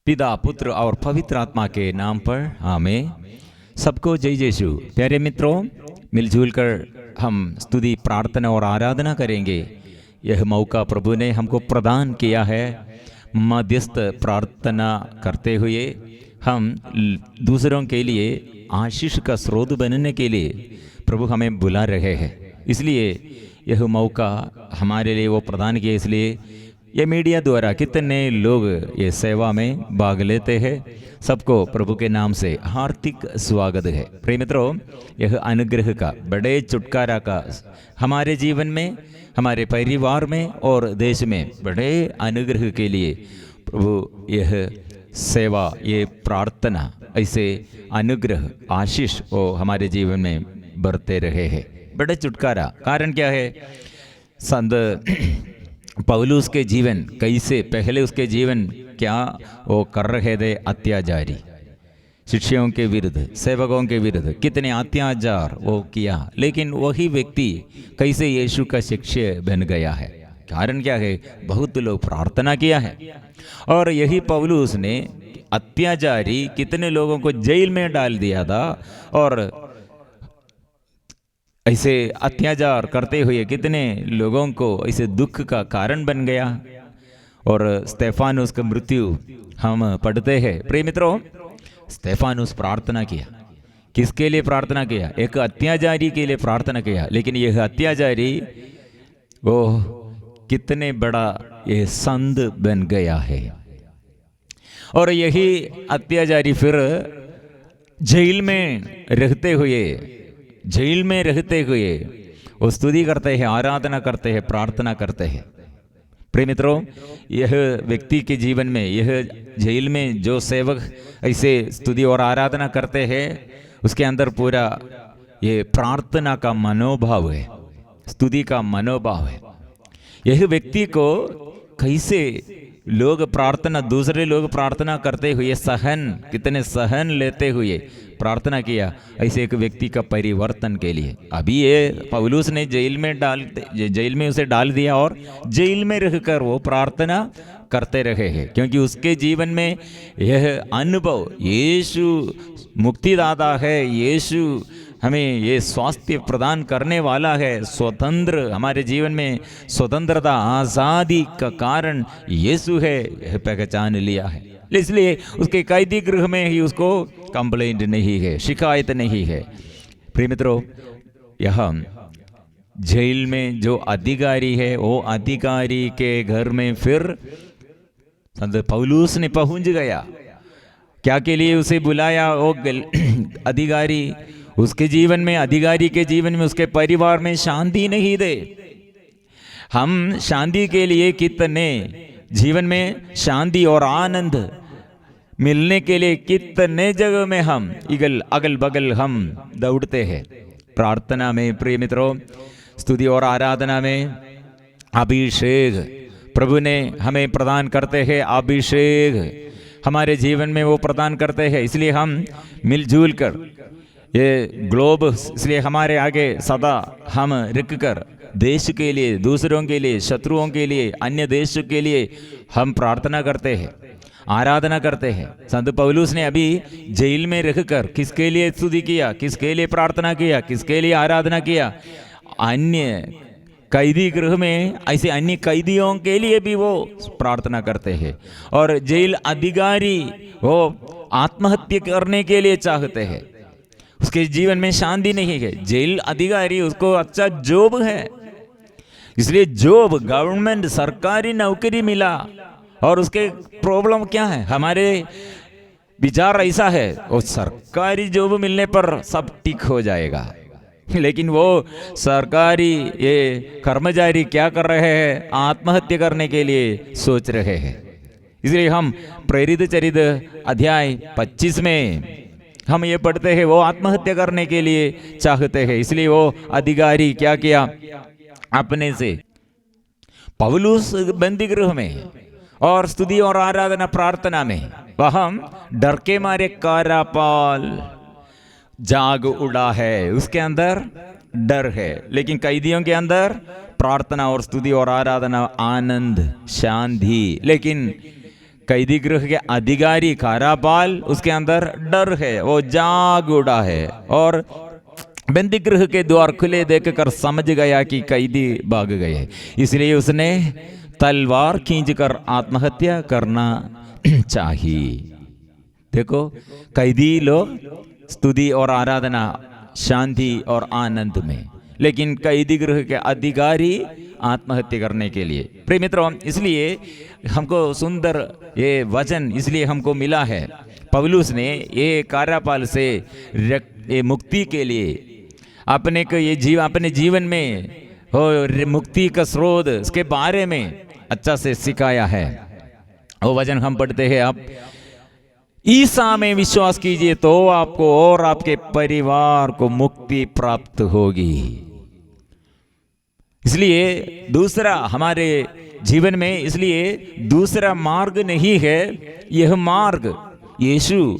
पिता पुत्र और पवित्र आत्मा के नाम पर आमीन। सबको जय यीशु। प्यारे मित्रों, मिलजुल कर हम स्तुति प्रार्थना और आराधना करेंगे। यह मौका प्रभु ने हमको प्रदान किया है। मध्यस्थ प्रार्थना करते हुए हम दूसरों के लिए आशीष का स्रोत बनने के लिए प्रभु हमें बुला रहे हैं। इसलिए यह मौका हमारे लिए वो प्रदान किया। इसलिए ये मीडिया द्वारा कितने लोग ये सेवा में भाग लेते हैं। सबको प्रभु के नाम से हार्दिक स्वागत है। प्रिय मित्रों, यह अनुग्रह का बड़े छुटकारा का हमारे जीवन में, हमारे परिवार में और देश में बड़े अनुग्रह के लिए प्रभु यह सेवा, ये प्रार्थना, ऐसे अनुग्रह आशीष वो हमारे जीवन में बढ़ते रहे हैं। बड़े छुटकारा कारण क्या है? संत पौलुस के जीवन कैसे, पहले उसके जीवन क्या वो कर रहे थे? अत्याचारी शिष्यों के विरुद्ध, सेवकों के विरुद्ध कितने अत्याचार वो किया, लेकिन वही व्यक्ति कैसे यीशु का शिष्य बन गया है? कारण क्या है? बहुत लोग प्रार्थना किया है। और यही पौलुस ने अत्याचारी कितने लोगों को जेल में डाल दिया था, और ऐसे अत्याचार करते हुए कितने लोगों को ऐसे दुख का कारण बन गया। और स्तेफानुस का मृत्यु हम पढ़ते हैं। प्रिय मित्रों, स्तेफानुस प्रार्थना किया। किसके लिए प्रार्थना किया? एक अत्याचारी के लिए प्रार्थना किया। लेकिन यह अत्याचारी वो कितने बड़ा ये संत बन गया है। और यही अत्याचारी फिर जेल में रहते हुए वो स्तुति करते हैं, आराधना करते हैं, प्रार्थना करते हैं। प्रिय मित्रों, यह व्यक्ति के जीवन में, यह जेल में जो सेवक ऐसे स्तुति और आराधना करते हैं, उसके अंदर पूरा ये प्रार्थना का मनोभाव है, स्तुति का मनोभाव है। यह व्यक्ति को कैसे लोग प्रार्थना, दूसरे लोग प्रार्थना करते हुए कितने सहन लेते हुए प्रार्थना किया, ऐसे एक व्यक्ति का परिवर्तन के लिए। अभी ये पौलुस ने जेल में उसे डाल दिया और जेल में रहकर वो प्रार्थना करते रहे हैं, क्योंकि उसके जीवन में यह अनुभव, यीशु मुक्तिदाता है, यीशु हमें ये स्वास्थ्य प्रदान करने वाला है, स्वतंत्र, हमारे जीवन में स्वतंत्रता, आज़ादी का कारण यीशु है, यह पहचान लिया है। इसलिए उसके कैदी गृह में ही उसको कंप्लेंट नहीं है, शिकायत नहीं है। प्रिय मित्रों, यहाँ जेल में जो अधिकारी है, वो अधिकारी के घर में फिर संत पौलुस ने पहुंच गया। क्या के लिए उसे बुलाया? वो अधिकारी उसके जीवन में, अधिकारी के जीवन में, उसके परिवार में शांति नहीं दे। हम शांति के लिए कितने जीवन में शांति और आनंद मिलने के लिए कितने जगह में हम अगल बगल हम दौड़ते हैं। प्रार्थना में, प्रिय मित्रों, स्तुति और आराधना में अभिषेक प्रभु ने हमें प्रदान करते हैं। अभिषेक हमारे जीवन में वो प्रदान करते हैं। इसलिए हम मिलजुल कर ये ग्लोब, इसलिए हमारे आगे सदा हम रख कर देश के लिए, दूसरों के लिए, शत्रुओं के लिए, अन्य देश के लिए हम प्रार्थना करते हैं, आराधना करते हैं। संत पौलुस ने अभी जेल में रहकर किसके लिए स्तुति किया, किसके लिए प्रार्थना किया, किसके लिए आराधना किया? अन्य कैदी गृह में ऐसे अन्य कैदियों के लिए भी वो प्रार्थना करते हैं। और जेल अधिकारी वो आत्महत्या करने के लिए चाहते हैं, उसके जीवन में शांति नहीं है। जेल अधिकारी, उसको अच्छा जॉब है, इसलिए जॉब, गवर्नमेंट, सरकारी नौकरी मिला। और उसके प्रॉब्लम क्या है? हमारे विचार ऐसा है, वो सरकारी जॉब मिलने पर सब ठीक हो जाएगा। लेकिन वो सरकारी ये कर्मचारी क्या कर रहे हैं? आत्महत्या करने के लिए सोच रहे हैं। इसलिए हम प्रेरित चरित्र अध्याय 25 में हम ये पढ़ते हैं, वो आत्महत्या करने के लिए चाहते हैं। इसलिए वो अधिकारी क्या किया? अपने से पौलुस बंदी गृह में और स्तुति और आराधना प्रार्थना में वह डर के मारे कारापाल जाग उड़ा है, उसके अंदर डर है। लेकिन कैदियों के अंदर प्रार्थना और स्तुति और आराधना, आनंद, शांति। लेकिन कैदी गृह के अधिकारी कारापाल, उसके अंदर डर है, वो जाग उड़ा है और बंदी गृह के द्वार खुले देखकर समझ गया कि कैदी भाग गए, इसलिए उसने तलवार खींचकर आत्महत्या करना चाहिए। देखो, कैदी लोग स्तुति और आराधना, शांति और आनंद में, लेकिन कैदी गृह के अधिकारी आत्महत्या करने के लिए। प्रिय मित्रों, इसलिए हमको सुंदर ये वचन इसलिए हमको मिला है। पौलुस ने ये कारापाल से ये मुक्ति के लिए अपने जीवन में हो मुक्ति का स्रोत उसके बारे में अच्छा से सिखाया है। वो वचन हम पढ़ते हैं, आप ईसा में विश्वास कीजिए तो आपको और आपके परिवार को मुक्ति प्राप्त होगी। इसलिए दूसरा हमारे जीवन में, इसलिए दूसरा मार्ग नहीं है, यह मार्ग यीशु।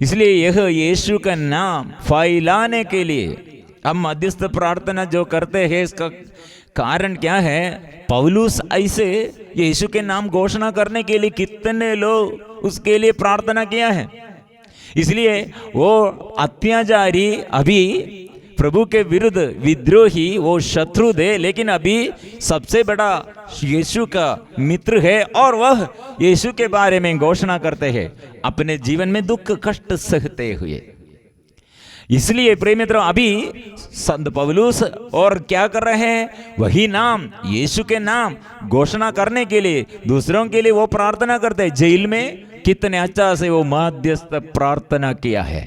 इसलिए यह यीशु का नाम फैलाने के लिए हम मध्यस्थ प्रार्थना जो करते हैं, इसका कारण क्या है? पौलुस ऐसे यीशु के नाम घोषणा करने के लिए कितने लोग उसके लिए प्रार्थना किया है। इसलिए वो अत्याचारी अभी प्रभु के विरुद्ध विद्रोही, वो शत्रु थे, लेकिन अभी सबसे बड़ा यीशु का मित्र है और वह यीशु के बारे में घोषणा करते हैं अपने जीवन में दुख कष्ट सहते हुए। इसलिए प्रिय मित्रों, अभी संत पौलुस और क्या कर रहे हैं? वही नाम, यीशु के नाम घोषणा करने के लिए दूसरों के लिए वो प्रार्थना करते हैं। जेल में कितने अच्छा से वो मध्यस्थ प्रार्थना किया है।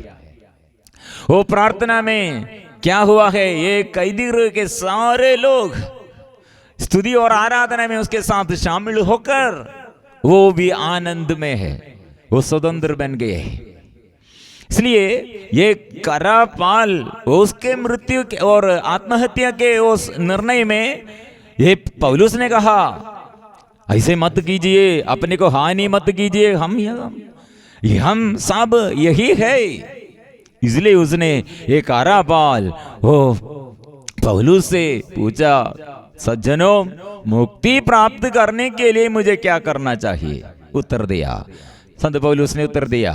वो प्रार्थना में क्या हुआ है? ये कैदी गृह के सारे लोग स्तुति और आराधना में उसके साथ शामिल होकर वो भी आनंद में है, वो स्वतंत्र बन गए। इसलिए ये कारापाल उसके मृत्यु के और आत्महत्या के उस निर्णय में ये पौलुस ने कहा, ऐसे मत कीजिए, अपने को हानि मत कीजिए, हम सब यही है। इसलिए उसने ये कारापाल वो पौलुस से पूछा, सज्जनों, मुक्ति प्राप्त करने के लिए मुझे क्या करना चाहिए? उत्तर दिया, संत पौलुस ने उत्तर दिया,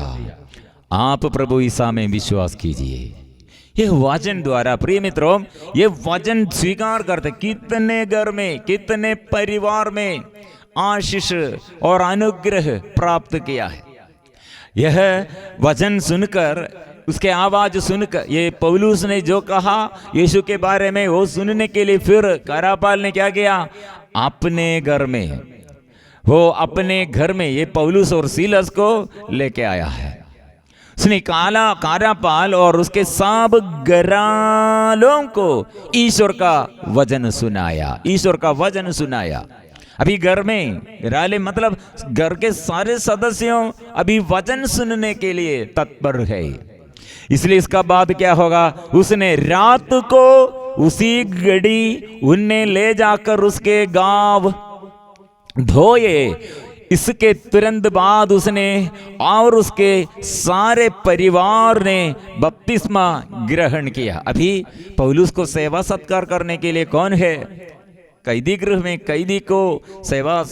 आप प्रभु ईसा में विश्वास कीजिए। ये वचन द्वारा प्रिय मित्रों, ये वचन स्वीकार करते कितने घर में, कितने परिवार में आशीष और अनुग्रह प्राप्त किया है। यह वचन सुनकर, उसके आवाज सुनकर, ये पौलुस ने जो कहा यीशु के बारे में, वो सुनने के लिए फिर कारापाल ने क्या किया? अपने घर में, वो अपने घर में ये पौलुस और सीलस को लेके आया है। उसने कारापाल और उसके सब घरालों को ईश्वर का वचन सुनाया, ईश्वर का वचन सुनाया। अभी घर में घराले मतलब घर के सारे सदस्यों अभी वचन सुनने के लिए तत्पर है। इसलिए इसका बाद क्या होगा? उसने रात को उसी घड़ी उन्हें ले जाकर उसके गांव धोए। इसके तुरंत बाद उसने और उसके सारे परिवार ने बपतिस्मा ग्रहण किया। अभी पौलुस को सेवा सत्कार करने के लिए कौन है? कैदी गृह में कैदी को सेवा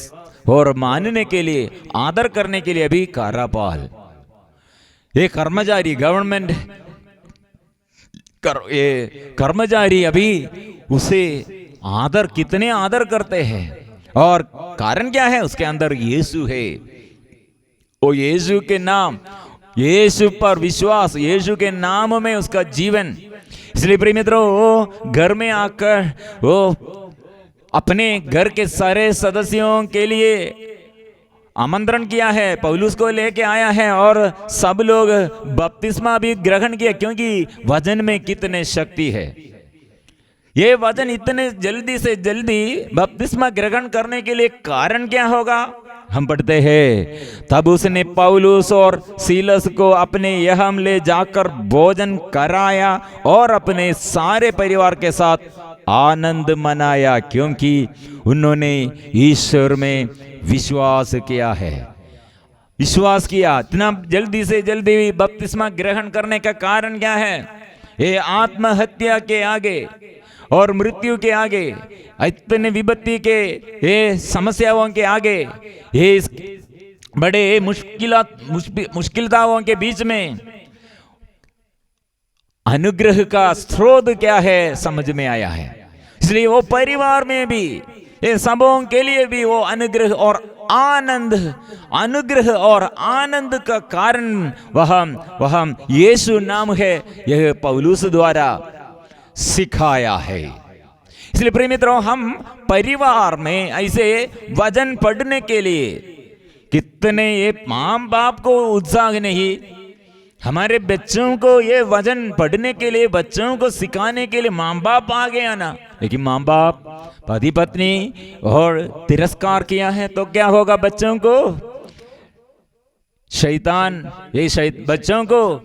और मानने के लिए, आदर करने के लिए अभी कारापाल, ये कर्मचारी, गवर्नमेंट ये कर्मचारी अभी उसे आदर, कितने आदर करते हैं। और कारण क्या है? उसके अंदर यीशु है। वो यीशु के नाम, यीशु पर विश्वास, यीशु के नाम में उसका जीवन। इसलिए प्रिय मित्रों, वो घर में आकर वो अपने घर के सारे सदस्यों के लिए आमंत्रण किया है, पौलुस को लेके आया है और सब लोग बपतिस्मा भी ग्रहण किया, क्योंकि वचन में कितने शक्ति है। ये वचन इतने जल्दी से जल्दी बपतिस्मा ग्रहण करने के लिए कारण क्या होगा? हम पढ़ते हैं, तब उसने पौलुस और सीलस को अपने यहम ले जाकर भोजन कराया और अपने सारे परिवार के साथ आनंद मनाया, क्योंकि उन्होंने ईश्वर में विश्वास किया है। विश्वास किया। इतना जल्दी से जल्दी बपतिस्मा ग्रहण करने का कारण क्या है? ये आत्महत्या के आगे और मृत्यु के आगे, इतने विपत्ति के ये समस्याओं के आगे, ये बड़े मुश्किलताओं के बीच में अनुग्रह का स्रोत क्या है समझ में आया है। इसलिए वो परिवार में भी, ये सबों के लिए भी वो अनुग्रह और आनंद का कारण वह यीशु नाम है, यह पौलुस द्वारा सिखाया है। इसलिए प्रिय मित्रों, हम परिवार में ऐसे वचन पढ़ने के लिए कितने, ये माँ बाप को उत्साह नहीं, हमारे बच्चों को ये वचन पढ़ने के लिए, बच्चों को सिखाने के लिए माँ बाप आ गया ना, लेकिन माँ बाप पति पत्नी और तिरस्कार किया है तो क्या होगा? बच्चों को शैतान, बच्चों को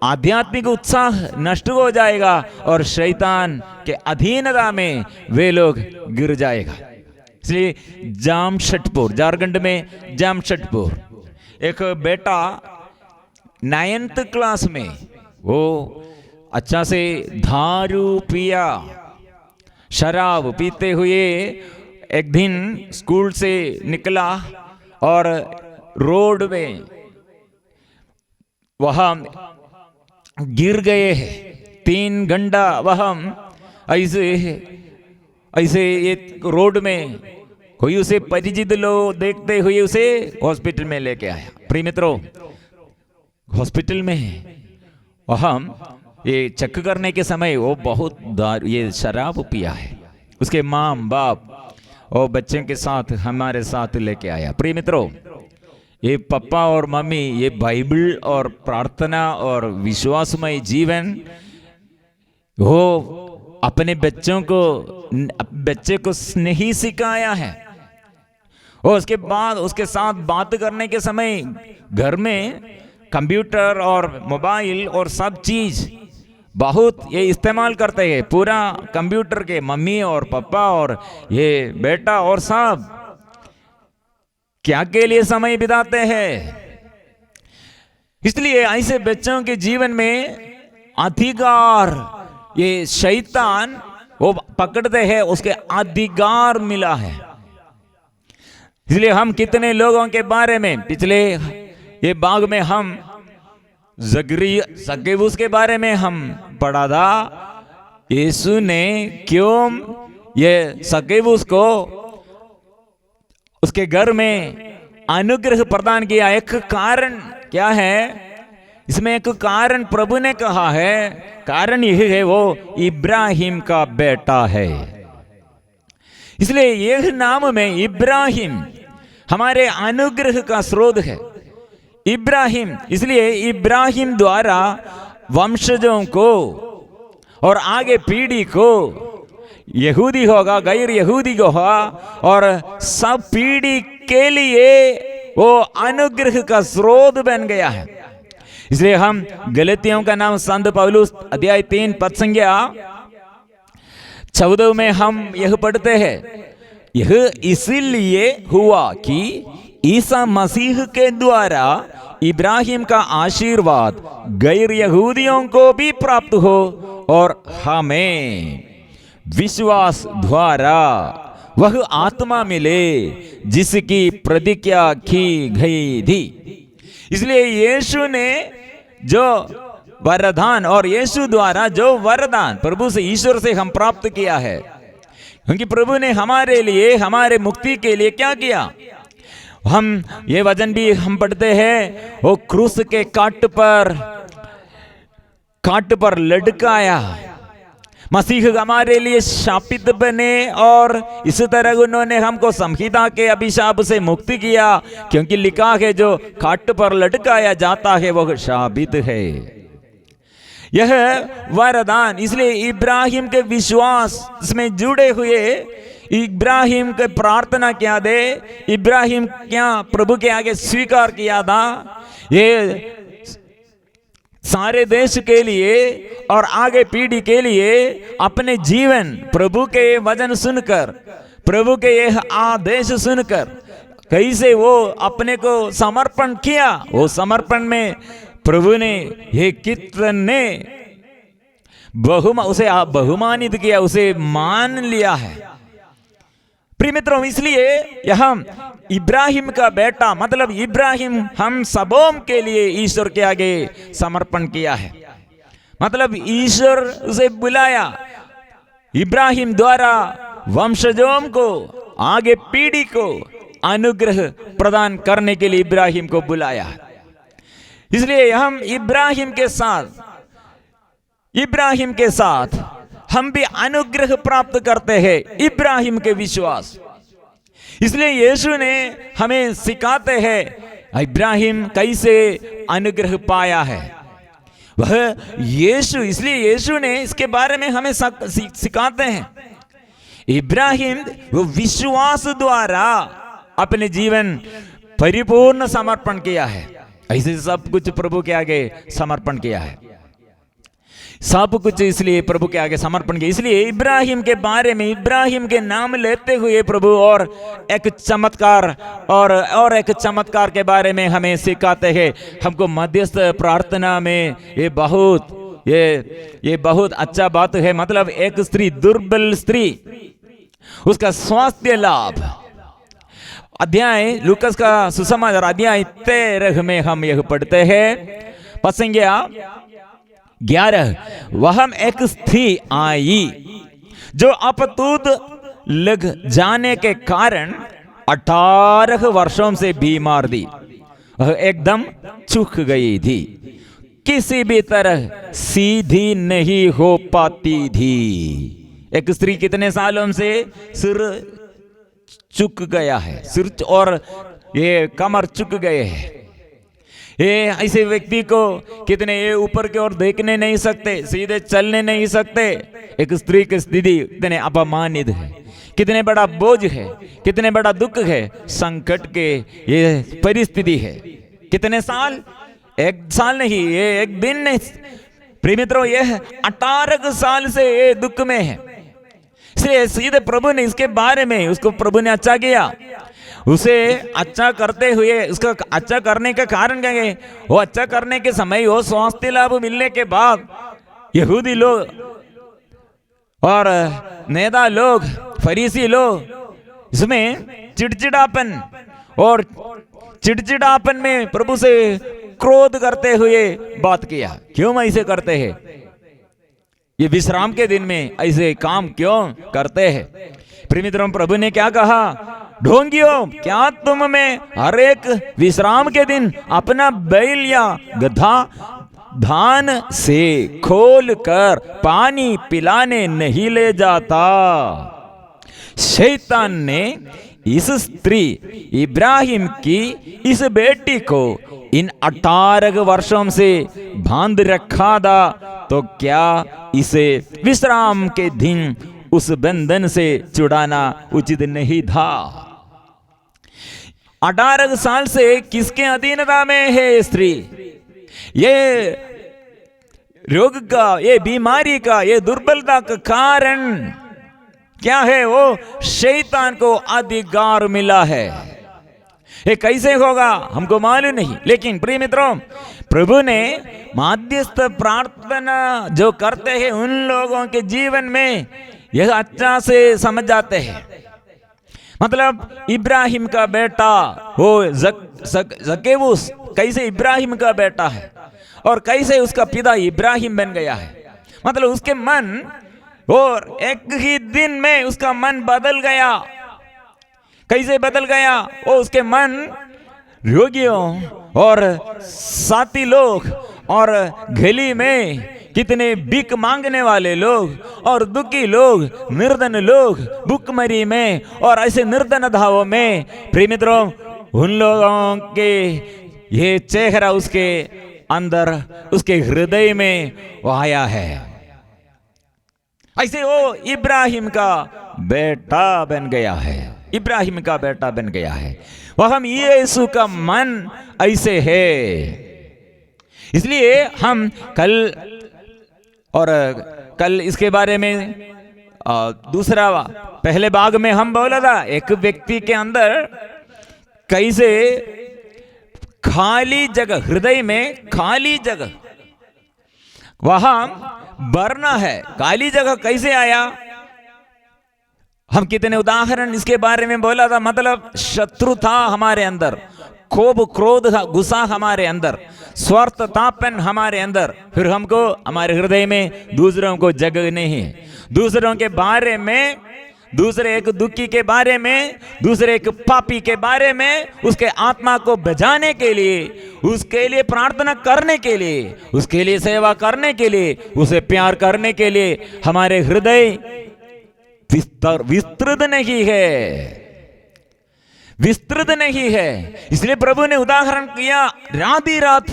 आध्यात्मिक उत्साह नष्ट हो जाएगा और शैतान के अधीनता में वे लोग गिर जाएगा। इसलिए जामशेदपुर, झारखंड में जामशेदपुर, एक बेटा 9th क्लास में, वो अच्छा से दारू पिया, शराब पीते हुए एक दिन स्कूल से निकला और रोड में वहां गिर गए हैं। 3 घंटा वहां ऐसे ये रोड में कोई उसे परिचित लोग देखते हुए उसे हॉस्पिटल में लेके आया। प्रिय मित्रों, हॉस्पिटल में वहां ये चेक करने के समय वो बहुत ये शराब पिया है। उसके माँ बाप और बच्चों के साथ हमारे साथ लेके आया। प्रिय मित्रों, ये पापा और मम्मी ये बाइबल और प्रार्थना और विश्वासमय जीवन वो अपने बच्चे को नहीं सिखाया है। और उसके बाद उसके साथ बात करने के समय घर में कंप्यूटर और मोबाइल और सब चीज बहुत ये इस्तेमाल करते हैं। पूरा कंप्यूटर के मम्मी और पापा और ये बेटा और सब क्या के लिए समय बिताते हैं। इसलिए ऐसे बच्चों के जीवन में अधिकार ये शैतान वो पकड़ते हैं, उसके अधिकार मिला है। इसलिए हम कितने लोगों के बारे में पिछले ये भाग में हम सक्केबुस के बारे में हम पढ़ा था। यीशु ने क्यों ये सक्केबुस को उसके घर में अनुग्रह प्रदान किया? एक कारण क्या है इसमें? एक कारण प्रभु ने कहा है, कारण यह है वो इब्राहिम का बेटा है। इसलिए यह नाम में इब्राहिम हमारे अनुग्रह का स्रोत है। इब्राहिम, इसलिए इब्राहिम द्वारा वंशजों को और आगे पीढ़ी को, यहूदी होगा गैर यहूदी होगा और सब पीढ़ी के लिए वो अनुग्रह का स्रोत बन गया है। इसलिए हम गलतियों का नाम संत पौलुस अध्याय 3 पद संख्या 14 में हम यह पढ़ते हैं, यह इसीलिए हुआ कि ईसा मसीह के द्वारा इब्राहिम का आशीर्वाद गैर यहूदियों को भी प्राप्त हो और हमें विश्वास द्वारा वह आत्मा मिले जिसकी प्रतिज्ञा की गई थी। इसलिए यीशु ने जो वरदान और यीशु द्वारा जो वरदान प्रभु से, ईश्वर से हम प्राप्त किया है, क्योंकि प्रभु ने हमारे लिए, हमारे मुक्ति के लिए क्या किया? हम ये वचन भी हम पढ़ते हैं, वो क्रूस के काट पर लटकाया, मसीह हमारे लिए शापित बने और इस तरह उन्होंने हमको संहिता के अभिशाप से मुक्ति किया, क्योंकि लिखा है जो काट पर लटकाया जाता है वो शापित है। यह वरदान, इसलिए इब्राहिम के विश्वास में जुड़े हुए इब्राहिम के प्रार्थना क्या दे, इब्राहिम क्या प्रभु के आगे स्वीकार किया था, ये सारे देश के लिए और आगे पीढ़ी के लिए अपने जीवन प्रभु के वचन सुनकर, प्रभु के यह आदेश सुनकर कैसे वो अपने को समर्पण किया। वो समर्पण में प्रभु ने ये कितने उसे बहुमानित किया, उसे मान लिया है। प्रिय मित्रों, इसलिए यहाँ इब्राहिम का बेटा मतलब इब्राहिम हम सबों के लिए ईश्वर के आगे समर्पण किया है। मतलब ईश्वर उसे बुलाया, इब्राहिम द्वारा वंशजों को, आगे पीढ़ी को अनुग्रह प्रदान करने के लिए इब्राहिम को बुलाया। इसलिए हम इब्राहिम के साथ हम भी अनुग्रह प्राप्त करते हैं, इब्राहिम के विश्वास। इसलिए यीशु ने हमें सिखाते हैं इब्राहिम कैसे अनुग्रह पाया है वह यीशु। इसलिए यीशु ने इसके बारे में हमें सिखाते हैं। इब्राहिम वो विश्वास द्वारा अपने जीवन परिपूर्ण समर्पण किया है, ऐसे सब कुछ प्रभु के आगे समर्पण किया है, सब कुछ इसलिए प्रभु के आगे समर्पण किया। इसलिए इब्राहिम के बारे में, इब्राहिम के नाम लेते हुए प्रभु और एक चमत्कार के बारे में हमें सिखाते हैं। हमको मध्यस्थ प्रार्थना में ये बहुत अच्छा बात है। मतलब एक स्त्री, दुर्बल स्त्री, उसका स्वास्थ्य लाभ, अध्याय लूकास का सुसमाचार अध्याय 13 में हम यह पढ़ते हैं, पसंगिया 11। वह एक स्त्री आई जो अपतूत लग जाने के कारण 18 वर्षों से बीमार थी। वह एकदम झुक गई थी, किसी भी तरह सीधी नहीं हो पाती थी। एक स्त्री कितने सालों से सिर झुक गया है, सिर और ये कमर झुक गए हैं। ये ऐसे व्यक्ति को कितने ये ऊपर की ओर देखने नहीं सकते, सीधे चलने नहीं सकते। एक स्त्री की स्थिति कितने अपमानित है, कितने बड़ा बोझ है, कितने बड़ा दुख है, संकट के ये परिस्थिति है। कितने साल, एक साल नहीं, ये एक दिन नहीं। प्रिय मित्रों, यह 18 साल से ये दुख में है। इसलिए सीधे प्रभु ने इसके बारे में, उसको प्रभु ने अच्छा किया, उसे अच्छा करते हुए, उसका अच्छा करने का कारण क्या है? वो अच्छा करने के समय, वो स्वास्थ्य लाभ मिलने के बाद यहूदी लोग और नेता लोग, फरीसी लोग इसमें चिड़चिड़ापन में प्रभु से क्रोध करते हुए बात किया। क्यों ऐसे करते हैं? ये विश्राम के दिन में ऐसे काम क्यों करते हैं? प्रिय मित्रों, प्रभु ने क्या कहा? ढोंगियों, क्या तुम में हर एक विश्राम के दिन अपना बैल या गधा धान से खोल कर पानी पिलाने नहीं ले जाता? शैतान ने इस स्त्री इब्राहिम की इस बेटी को इन 18 वर्षों से बांध रखा था, तो क्या इसे विश्राम के दिन उस बंधन से छुड़ाना उचित नहीं था? 18 साल से किसके अधीनता में है स्त्री? ये रोग का, ये बीमारी का, ये दुर्बलता का कारण क्या है? वो शैतान को अधिकार मिला है। ये कैसे होगा हमको मालूम नहीं, लेकिन प्रिय मित्रों, प्रभु ने माध्यस्थ प्रार्थना जो करते हैं उन लोगों के जीवन में यह अच्छा से समझ जाते हैं। मतलब इब्राहिम का बेटा वो जकेबूस कैसे इब्राहिम का बेटा है और कैसे उसका पिता इब्राहिम बन गया है। मतलब उसके मन, और एक ही दिन में उसका मन बदल गया। कैसे बदल गया? वो उसके मन रोगियों और साथी लोग और गली में कितने भीख मांगने वाले लोग और दुखी लोग, निर्धन लोग भूखमरी में और ऐसे निर्धन धावों में, प्रिय मित्रों, उन लोगों के ये चेहरा उसके अंदर, उसके हृदय में वो आया है। ऐसे वो इब्राहिम का बेटा बन गया है, इब्राहिम का बेटा बन गया है। वह हम यीशु का मन ऐसे है। इसलिए हम कल इसके बारे में दूसरा पहले भाग में हम बोला था, एक व्यक्ति के अंदर कैसे खाली जगह, हृदय में खाली जगह वहां भरना है। खाली जगह कैसे आया? हम कितने उदाहरण इसके बारे में बोला था, मतलब शत्रु था हमारे अंदर, कोप क्रोध गुस्सा हमारे अंदर, स्वार्थतापन हमारे अंदर, फिर हमको हमारे हृदय में दूसरों को जगह नहीं है, दूसरों के बारे में, दूसरे एक दुखी के बारे में, दूसरे एक पापी के बारे में, उसके आत्मा को बचाने के लिए, उसके लिए प्रार्थना करने के लिए, उसके लिए सेवा करने के लिए, उसे प्यार करने के लिए हमारे हृदय विस्तृत नहीं है, विस्तृत नहीं है। इसलिए प्रभु ने उदाहरण किया, रात ही रात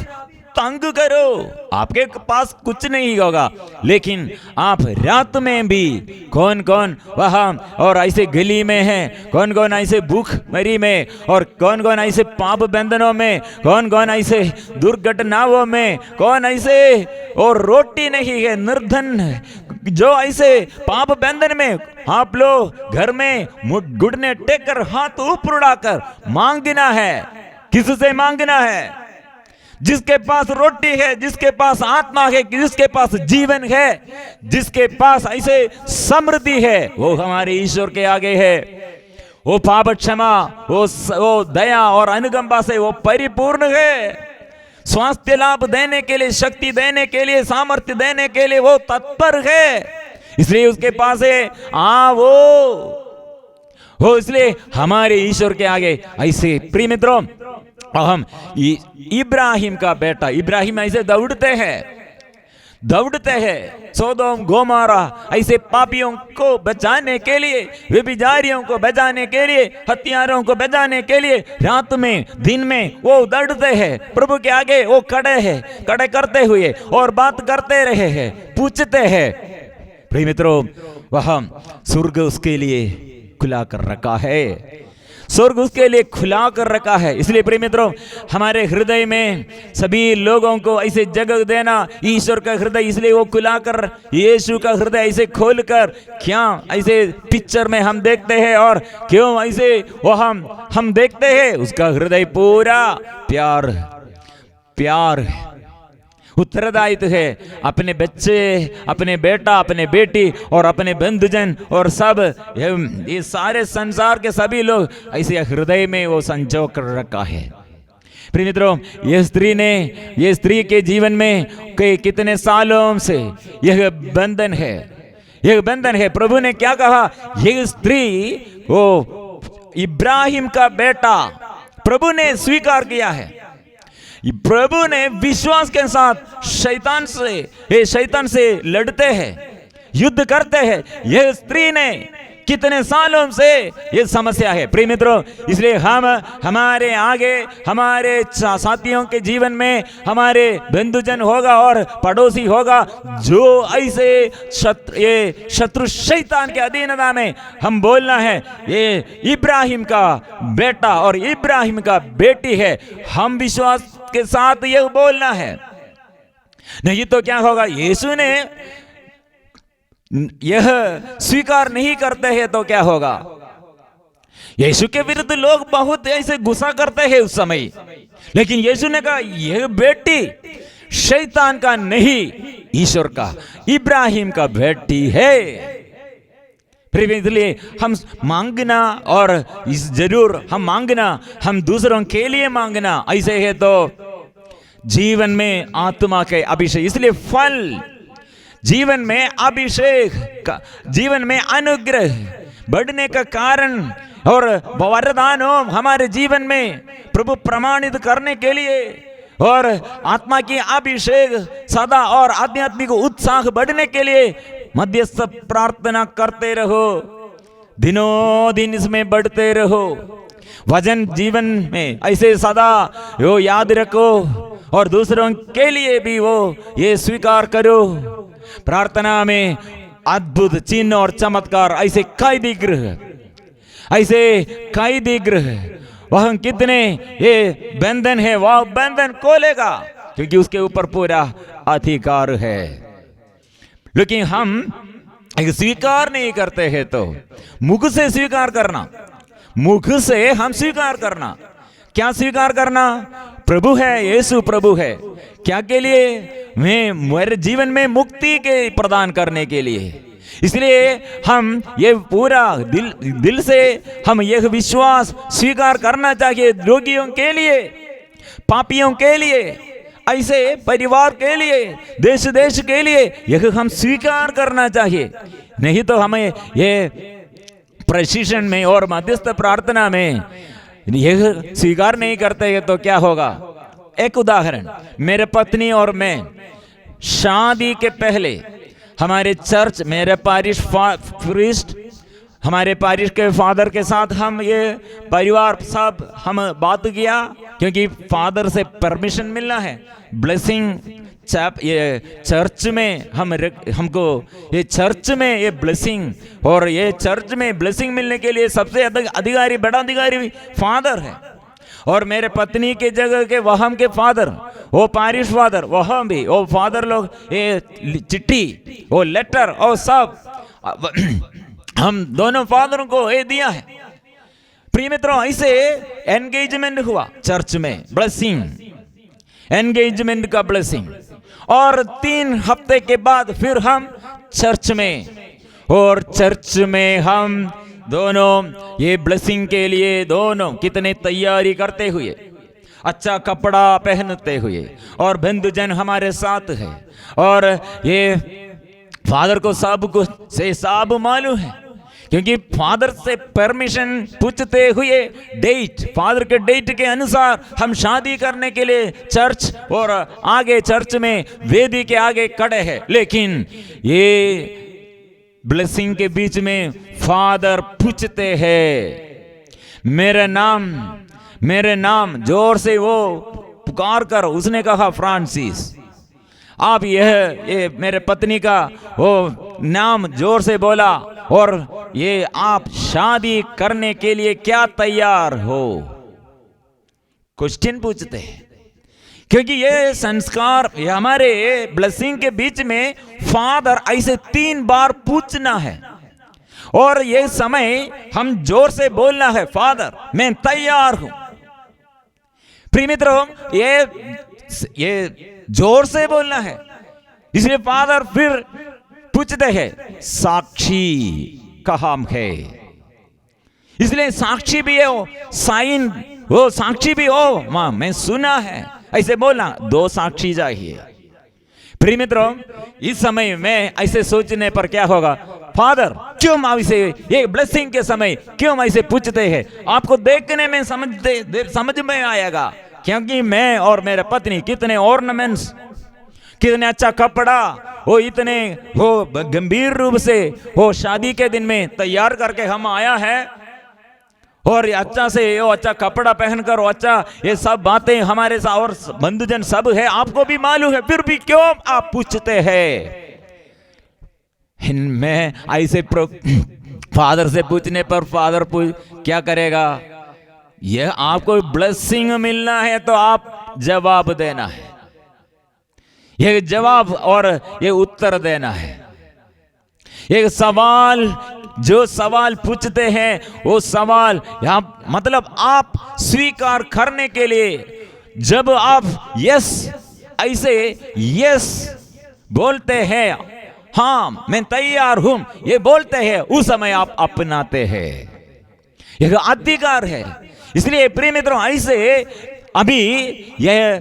तंग करो, आपके पास कुछ नहीं होगा, लेकिन आप रात में भी, कौन कौन वहां और ऐसे गली में है, कौन कौन ऐसे भूख मरी में, और कौन कौन ऐसे पाप बंधनों में, कौन कौन ऐसे दुर्घटनाओं में, कौन ऐसे और रोटी नहीं है, निर्धन, जो ऐसे पाप बंधन में, आप लोग घर में घुटने टेक कर हाथ ऊपर उड़ाकर मांगना है। किससे मांगना है? जिसके पास रोटी है, जिसके पास आत्मा है, जिसके पास जीवन है, जिसके पास ऐसे समृद्धि है, वो हमारे ईश्वर के आगे है। वो पाप क्षमा, वो दया और अनुकंपा से वो परिपूर्ण है। स्वास्थ्य लाभ देने के लिए, शक्ति देने के लिए, सामर्थ्य देने के लिए वो तत्पर है। इसलिए उसके पास है वो इसलिए हमारे ईश्वर के आगे ऐसे प्रिय मित्रों, हम इब्राहिम का बेटा, इब्राहिम ऐसे दौड़ते हैं सोदोम गोमारा ऐसे पापियों को बचाने के लिए, व्यभिचारियों को बचाने के लिए, हत्यारों को बचाने के लिए, रात में दिन में वो दौड़ते हैं प्रभु के आगे। वो खड़े करते हुए और बात करते रहे हैं, पूछते हैं। प्रिय मित्रों, वह स्वर्ग उसके लिए खुला कर रखा है, स्वर्ग उसके लिए खुला कर रखा है। इसलिए प्रिय मित्रों, हमारे हृदय में सभी लोगों को ऐसे जगह देना, ईश्वर का हृदय इसलिए वो खुला कर, यीशु का हृदय ऐसे खोल कर, क्या ऐसे पिक्चर में हम देखते हैं और क्यों ऐसे वो हम देखते हैं, उसका हृदय पूरा प्यार उत्तरदायित्व है। अपने बच्चे, अपने बेटा, अपने बेटी और अपने बंधुजन और सब ये सारे संसार के सभी लोग ऐसे हृदय में वो संजो कर रखा है। प्रिय मित्रों, ये स्त्री के जीवन में कितने सालों से यह बंधन है। प्रभु ने क्या कहा? यह स्त्री वो इब्राहिम का बेटा प्रभु ने स्वीकार किया है। प्रभु ने विश्वास के साथ शैतान से लड़ते हैं, युद्ध करते हैं। यह स्त्री ने कितने सालों से ये समस्या है प्रिय मित्रों। इसलिए हम हमारे आगे, हमारे साथियों के जीवन में हमारे बंधुजन होगा और पड़ोसी होगा जो ऐसे शत्रु शैतान के अधीनता में हम बोलना है ये इब्राहिम का बेटा और इब्राहिम का बेटी है, हम विश्वास के साथ यह बोलना है। नहीं तो क्या होगा? यीशु ने यह स्वीकार नहीं करते हैं तो क्या होगा? यीशु के विरुद्ध लोग बहुत ऐसे गुस्सा करते हैं उस समय, लेकिन यीशु ने कहा यह बेटी शैतान का नहीं, ईश्वर का, इब्राहिम का बेटी है। फिर इसलिए हम मांगना, और जरूर हम मांगना, हम दूसरों के लिए मांगना, ऐसे है तो जीवन में आत्मा के अभिषेक, इसलिए फल जीवन में अभिषेक, जीवन में अनुग्रह बढ़ने का कारण और वरदानों हमारे जीवन में प्रभु प्रमाणित करने के लिए और आत्मा की अभिषेक सदा और आध्यात्मिक उत्साह बढ़ने के लिए मध्यस्थ प्रार्थना करते रहो, दिनों दिन इसमें बढ़ते रहो। वचन जीवन में ऐसे सदा वो याद रखो और दूसरों के लिए भी वो ये स्वीकार करो। प्रार्थना में अद्भुत चिन्ह और चमत्कार, ऐसे कैदी गृह वह कितने ये बंधन है, वह बंधन खोलेगा क्योंकि उसके ऊपर पूरा अधिकार है। लेकिन हम स्वीकार नहीं करते हैं तो मुख से स्वीकार करना, मुख से हम स्वीकार करना। क्या स्वीकार करना? प्रभु है, यीशु प्रभु है। क्या के लिए? मैं मेरे जीवन में मुक्ति के प्रदान करने के लिए, इसलिए हम ये पूरा दिल से हम यह विश्वास स्वीकार करना चाहिए, रोगियों के लिए, पापियों के लिए, ऐसे परिवार के लिए, देश के लिए यह हम स्वीकार करना चाहिए। नहीं तो हमें ये प्रशिक्षण में और मध्यस्थ प्रार्थना में यह स्वीकार नहीं करते तो क्या होगा। एक उदाहरण, मेरे पत्नी और मैं शादी के पहले हमारे चर्च, मेरे पारिश प्रीस्ट, हमारे पारिश के फादर के साथ हम ये परिवार सब हम बात किया, क्योंकि फादर से परमिशन मिलना है। ब्लेसिंग ये चर्च में हमको ये चर्च में ये ब्लेसिंग, और ये चर्च में ब्लेसिंग मिलने के लिए सबसे अधिकारी, बड़ा अधिकारी फादर है। और मेरे पत्नी के जगह के वहम के फादर, वो पारिश फादर, वहम भी वो फादर लोग ये चिट्ठी, वो लेटर और सब हम दोनों फादरों को ये दिया है। प्रिय मित्रों, ऐसे एंगेजमेंट हुआ चर्च में, ब्लेसिंग, एंगेजमेंट का ब्लेसिंग। और 3 हफ्ते के बाद फिर हम चर्च में, और चर्च में हम दोनों ये ब्लेसिंग के लिए दोनों कितने तैयारी करते हुए, अच्छा कपड़ा पहनते हुए, और बंधुजन हमारे साथ है, और ये फादर को सब कुछ से सब मालूम है, क्योंकि फादर से परमिशन पूछते हुए डेट, फादर के डेट के अनुसार हम शादी करने के लिए चर्च और आगे चर्च में वेदी के आगे खड़े हैं। लेकिन ये ब्लेसिंग के बीच में फादर पूछते हैं, मेरे नाम जोर से वो पुकार कर, उसने कहा फ्रांसिस, आप ये मेरे पत्नी का वो नाम जोर से बोला, और ये आप शादी करने के लिए क्या तैयार हो, क्वेश्चन पूछते हैं। क्योंकि ये संस्कार, ये हमारे ब्लेसिंग के बीच में फादर ऐसे 3 बार पूछना है, और ये समय हम जोर से बोलना है, फादर मैं तैयार हूं। प्रिय मित्रों, ये जोर से बोलना है, इसलिए फादर फिर पूछते हैं साक्षी कहाँ है। इसलिए साक्षी भी हो, साइन हो, साक्षी भी हो, मां मैं सुना है, ऐसे बोलना, 2 साक्षी चाहिए। प्रिय मित्रों, इस समय में ऐसे सोचने पर क्या होगा, फादर क्यों ऐसे ये ब्लेसिंग के समय क्यों ऐसे पूछते हैं, आपको देखने में समझ में आएगा, क्योंकि मैं और मेरे पत्नी कितने ऑर्नामेंट्स, कितने अच्छा कपड़ा, वो इतने वो गंभीर रूप से वो शादी के दिन में तैयार करके हम आया है, और अच्छा से वो अच्छा कपड़ा पहनकर, अच्छा ये सब बातें हमारे साथ और बंधुजन सब है, आपको भी मालूम है, फिर भी क्यों आप पूछते हैं। मैं ऐसे फादर से पूछने पर फादर क्या करेगा, यह आपको ब्लेसिंग मिलना है तो आप जवाब देना है, यह जवाब और ये उत्तर देना है। एक सवाल, जो सवाल पूछते हैं वो सवाल यहां मतलब आप स्वीकार करने के लिए, जब आप यस ऐसे यस बोलते हैं, हाँ मैं तैयार हूं ये बोलते हैं, उस समय आप अपनाते हैं, यह अधिकार है। इसलिए प्रिय मित्रों, ऐसे अभी यह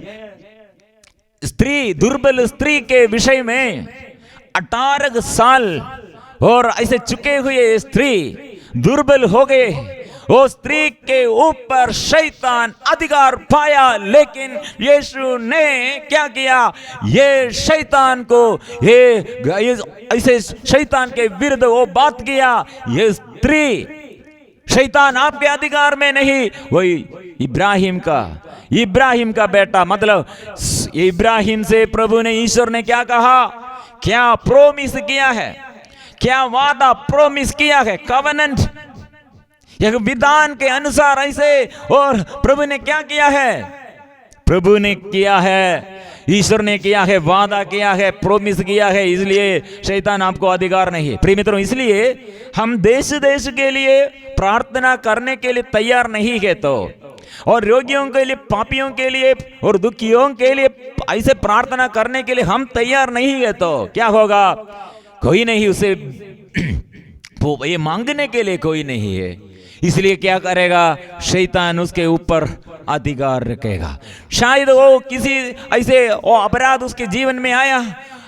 स्त्री, दुर्बल स्त्री के विषय में 18 साल और ऐसे चुके हुए स्त्री दुर्बल हो गए, वो स्त्री के ऊपर शैतान अधिकार पाया, लेकिन यीशु ने क्या किया, ये शैतान को ये ऐसे शैतान के विरुद्ध वो बात किया, ये स्त्री शैतान आपके अधिकार में नहीं, वही इब्राहिम का बेटा, मतलब इब्राहिम से प्रभु ने, ईश्वर ने क्या कहा, क्या प्रोमिस किया है, क्या वादा प्रोमिस किया है, कवेनेंट, यह विधान के अनुसार ऐसे, और प्रभु ने क्या किया है, प्रभु ने किया है, ईश्वर ने किया है, वादा किया है, प्रोमिस किया है, इसलिए शैतान आपको अधिकार नहीं है। प्रिय मित्रों, इसलिए हम देश के लिए प्रार्थना करने के लिए तैयार नहीं है तो, और रोगियों के लिए, पापियों के लिए और दुखियों के लिए ऐसे प्रार्थना करने के लिए हम तैयार नहीं है तो क्या होगा, कोई नहीं उसे वो ये मांगने के लिए कोई नहीं है, इसलिए क्या करेगा, शैतान उसके ऊपर अधिकार रखेगा। शायद वो किसी ऐसे वो अपराध उसके जीवन में आया,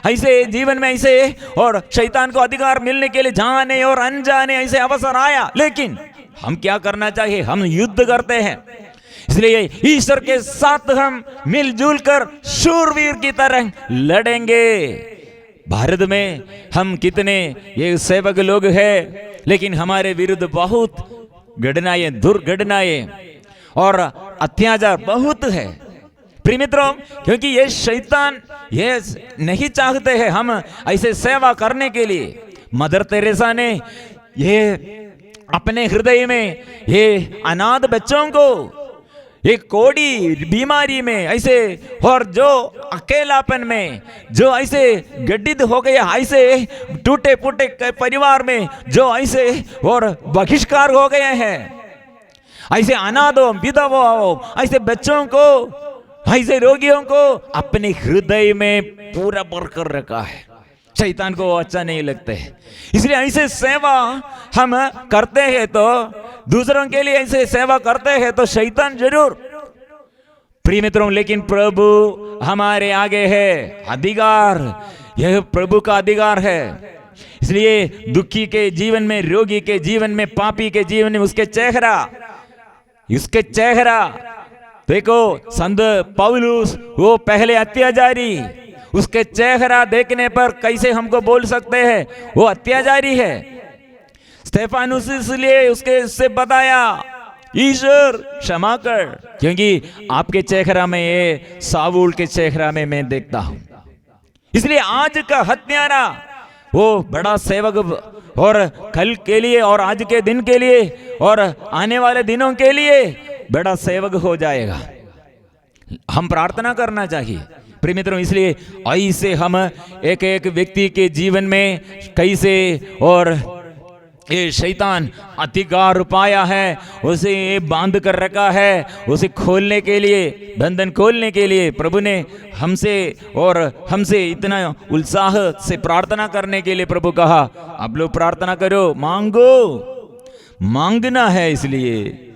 ऐसे जीवन में ऐसे, और शैतान को अधिकार मिलने के लिए जाने और अनजाने ऐसे अवसर आया, लेकिन हम क्या करना चाहिए, हम युद्ध करते हैं। इसलिए ईश्वर के साथ हम मिलजुल कर शूरवीर की तरह लड़ेंगे। भारत में हम कितने ये सेवक लोग हैं, लेकिन हमारे विरुद्ध बहुत घटनाएं, दुर्घटनाएं और अत्याचार बहुत है प्रिय मित्रों, क्योंकि ये शैतान ये नहीं चाहते हैं हम ऐसे सेवा करने के लिए। मदर तेरेसा ने ये अपने हृदय में ये अनाथ बच्चों को एक कोड़ी बीमारी में ऐसे, और जो अकेलापन में, जो ऐसे गड्ढित हो गया, ऐसे टूटे फूटे परिवार में जो ऐसे और बहिष्कार हो गए हैं, ऐसे अनाथों विधवाओं, ऐसे बच्चों को, ऐसे रोगियों को अपने हृदय में पूरा भरकर रखा है। शैतान को अच्छा नहीं लगता है, इसलिए ऐसे सेवा हम करते हैं तो दूसरों के लिए ऐसे सेवा करते हैं तो शैतान जरूर। प्रिय मित्रों, लेकिन प्रभु हमारे आगे है अधिकार, यह प्रभु का अधिकार है। इसलिए दुखी के जीवन में, रोगी के जीवन में, पापी के जीवन में उसके चेहरा देखो। संत पौलुस वो पहले अत्याचारी, उसके चेहरा देखने पर कैसे हमको बोल सकते हैं वो अत्याचारी है। स्तेफानुस इसलिए उससे बताया, ईश्वर क्षमा कर, क्योंकि आपके चेहरा में ये सावूल के चेहरा में मैं देखता हूं। इसलिए आज का हत्यारा वो बड़ा सेवक और कल के लिए और आज के दिन के लिए और आने वाले दिनों के लिए बड़ा सेवक हो जाएगा। हम प्रार्थना करना चाहिए प्रिय मित्रों। इसलिए ऐसे हम एक एक व्यक्ति के जीवन में कैसे और ये शैतान अधिकार पाया है, उसे बांध कर रखा है, उसे खोलने के लिए, बंधन खोलने के लिए प्रभु ने हमसे इतना उत्साह से प्रार्थना करने के लिए प्रभु कहा, आप लोग प्रार्थना करो, मांगो। मांगना है, इसलिए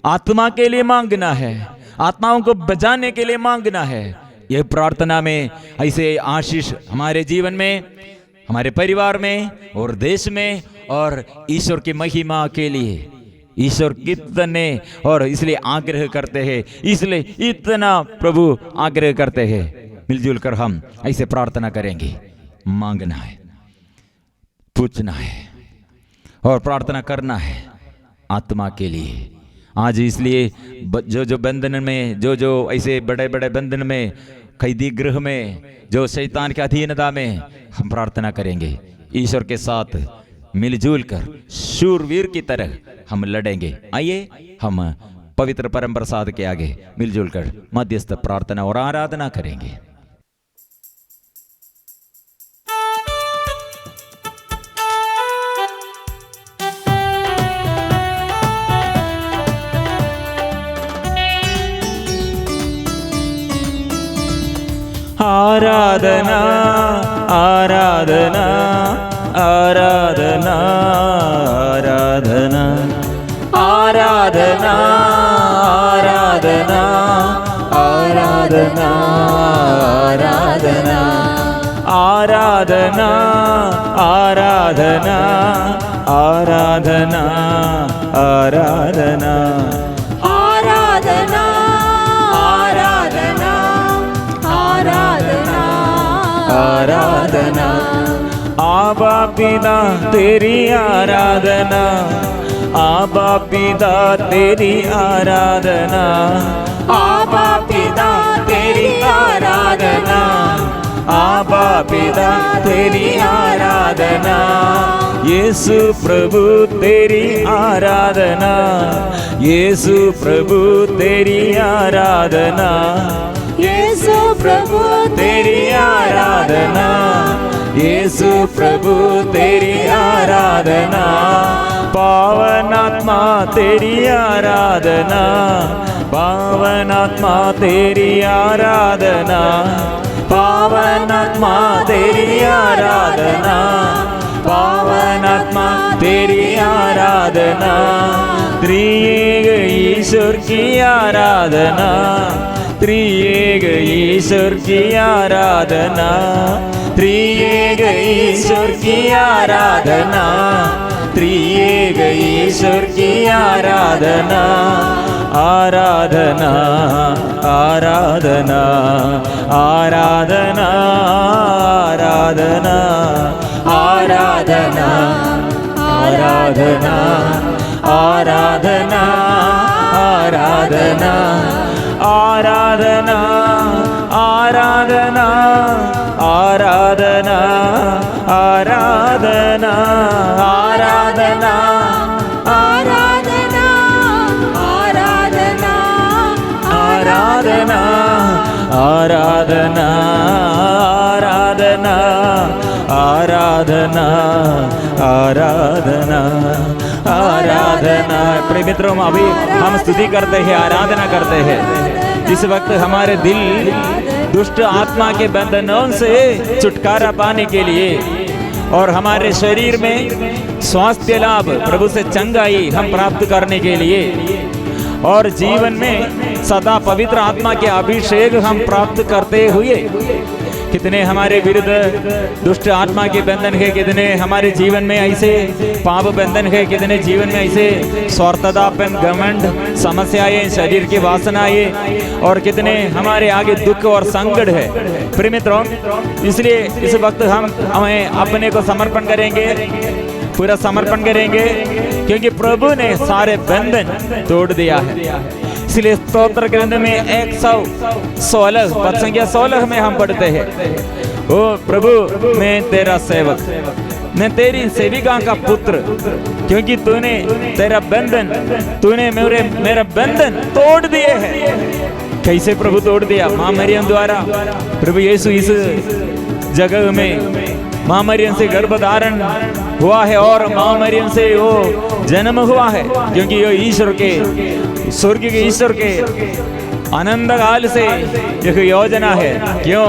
आत्मा के लिए मांगना है, आत्माओं को बचाने के लिए मांगना है। यह प्रार्थना में ऐसे आशीष हमारे जीवन में, हमारे परिवार में और देश में और ईश्वर की महिमा के लिए ईश्वर कितने और इसलिए आग्रह करते हैं, इसलिए इतना प्रभु आग्रह करते हैं। मिलजुल कर हम ऐसे प्रार्थना करेंगे। मांगना है, पूछना है और प्रार्थना करना है आत्मा के लिए। आज इसलिए जो बंधन में, जो ऐसे बड़े बड़े बंधन में, कैदी गृह में, जो शैतान की अधीनता में, हम प्रार्थना करेंगे। ईश्वर के साथ मिलजुल कर शूरवीर की तरह हम लड़ेंगे। आइए हम पवित्र परम प्रसाद के आगे मिलजुल कर मध्यस्थ प्रार्थना और आराधना करेंगे। आराधना आराधना आराधना आराधना आराधना आराधना आराधना आराधना आराधना आराधना आराधना आराधना। आबा पिता तेरी आराधना, आबा पिता तेरी आराधना, आबा पिता तेरी आराधना, आबा पिता तेरी आराधना। यीशु प्रभु तेरी आराधना, यीशु प्रभु तेरी आराधना, यीशु प्रभु तेरी आराधना, यीशु प्रभु तेरी आराधना। पावनात्मा तेरी आराधना, पावनात्मा तेरी आराधना, पावनात्मा तेरी आराधना, पावनात्मा आराधना, त्रिएक ईश्वर की आराधना, त्रिएक ईश्वर की आराधना, त्रिएक ईश्वर की आराधना, त्रिएक ईश्वर की आराधना, आराधना आराधना आराधना आराधना आराधना आराधना आराधना आराधना आराधना आराधना आराधना आराधना आराधना आराधना आराधना आराधना आराधना। प्रिय मित्रों, अभी हम स्तुति करते हैं, आराधना करते हैं। इस वक्त हमारे दिल दुष्ट आत्मा के बंधनों से छुटकारा पाने के लिए और हमारे शरीर में स्वास्थ्य लाभ, प्रभु से चंगाई हम प्राप्त करने के लिए और जीवन में सदा पवित्र आत्मा के अभिषेक हम प्राप्त करते हुए, कितने हमारे विरुद्ध दुष्ट आत्मा के बंधन है, कितने हमारे जीवन में ऐसे पाप बंधन है, कितने जीवन में ऐसे स्वार्थतापन, घमंड, समस्याएं, शरीर की वासनाएं और कितने हमारे आगे दुख और संकट है। प्रिय मित्रों, इसलिए इस वक्त हमें अपने को समर्पण करेंगे, पूरा समर्पण करेंगे, क्योंकि प्रभु ने सारे बंधन तोड़ दिया है। इसलिए स्तोत्र ग्रंथ में 116 पद संख्या 16 में हम पढ़ते हैं, ओ प्रभु मैं तेरा सेवक, मैं तेरी सेविका का पुत्र, क्योंकि तूने तेरा बंधन, तूने मेरा बंधन तोड़ दिए हैं। कैसे प्रभु तोड़ दिया? माँ मरियम द्वारा। प्रभु यीशु इस जगह में माँ मरियम से गर्भधारण हुआ है और माँ मरियम से वो जन्म हुआ है, क्योंकि ये ईश्वर के, स्वर्ग के ईश्वर के आनंद काल से यह योजना है। क्यों?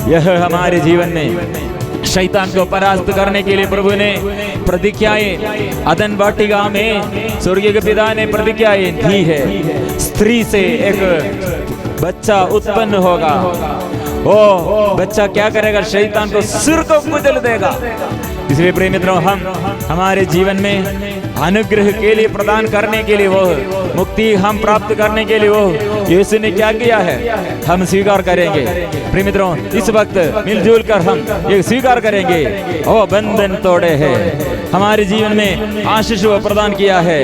यह हमारे जीवन में शैतान को परास्त करने के लिए प्रभु ने प्रतिज्ञाएं अदन वाटिका में स्वर्गीय के पिता ने प्रतिज्ञाएं दी है। स्त्री से एक बच्चा उत्पन्न होगा, ओ बच्चा क्या करेगा? शैतान को सिर को कुचल देगा। इसलिए प्रिय मित्रों, हम हमारे जीवन में अनुग्रह के लिए प्रदान करने के लिए, वो मुक्ति हम प्राप्त करने के लिए वो यीशु ने क्या किया है, हम स्वीकार करेंगे। प्रिय मित्रों, इस वक्त मिलजुल कर हम ये स्वीकार करेंगे, ओ बंधन तोड़े हैं, हमारे जीवन में आशीष वो प्रदान किया है।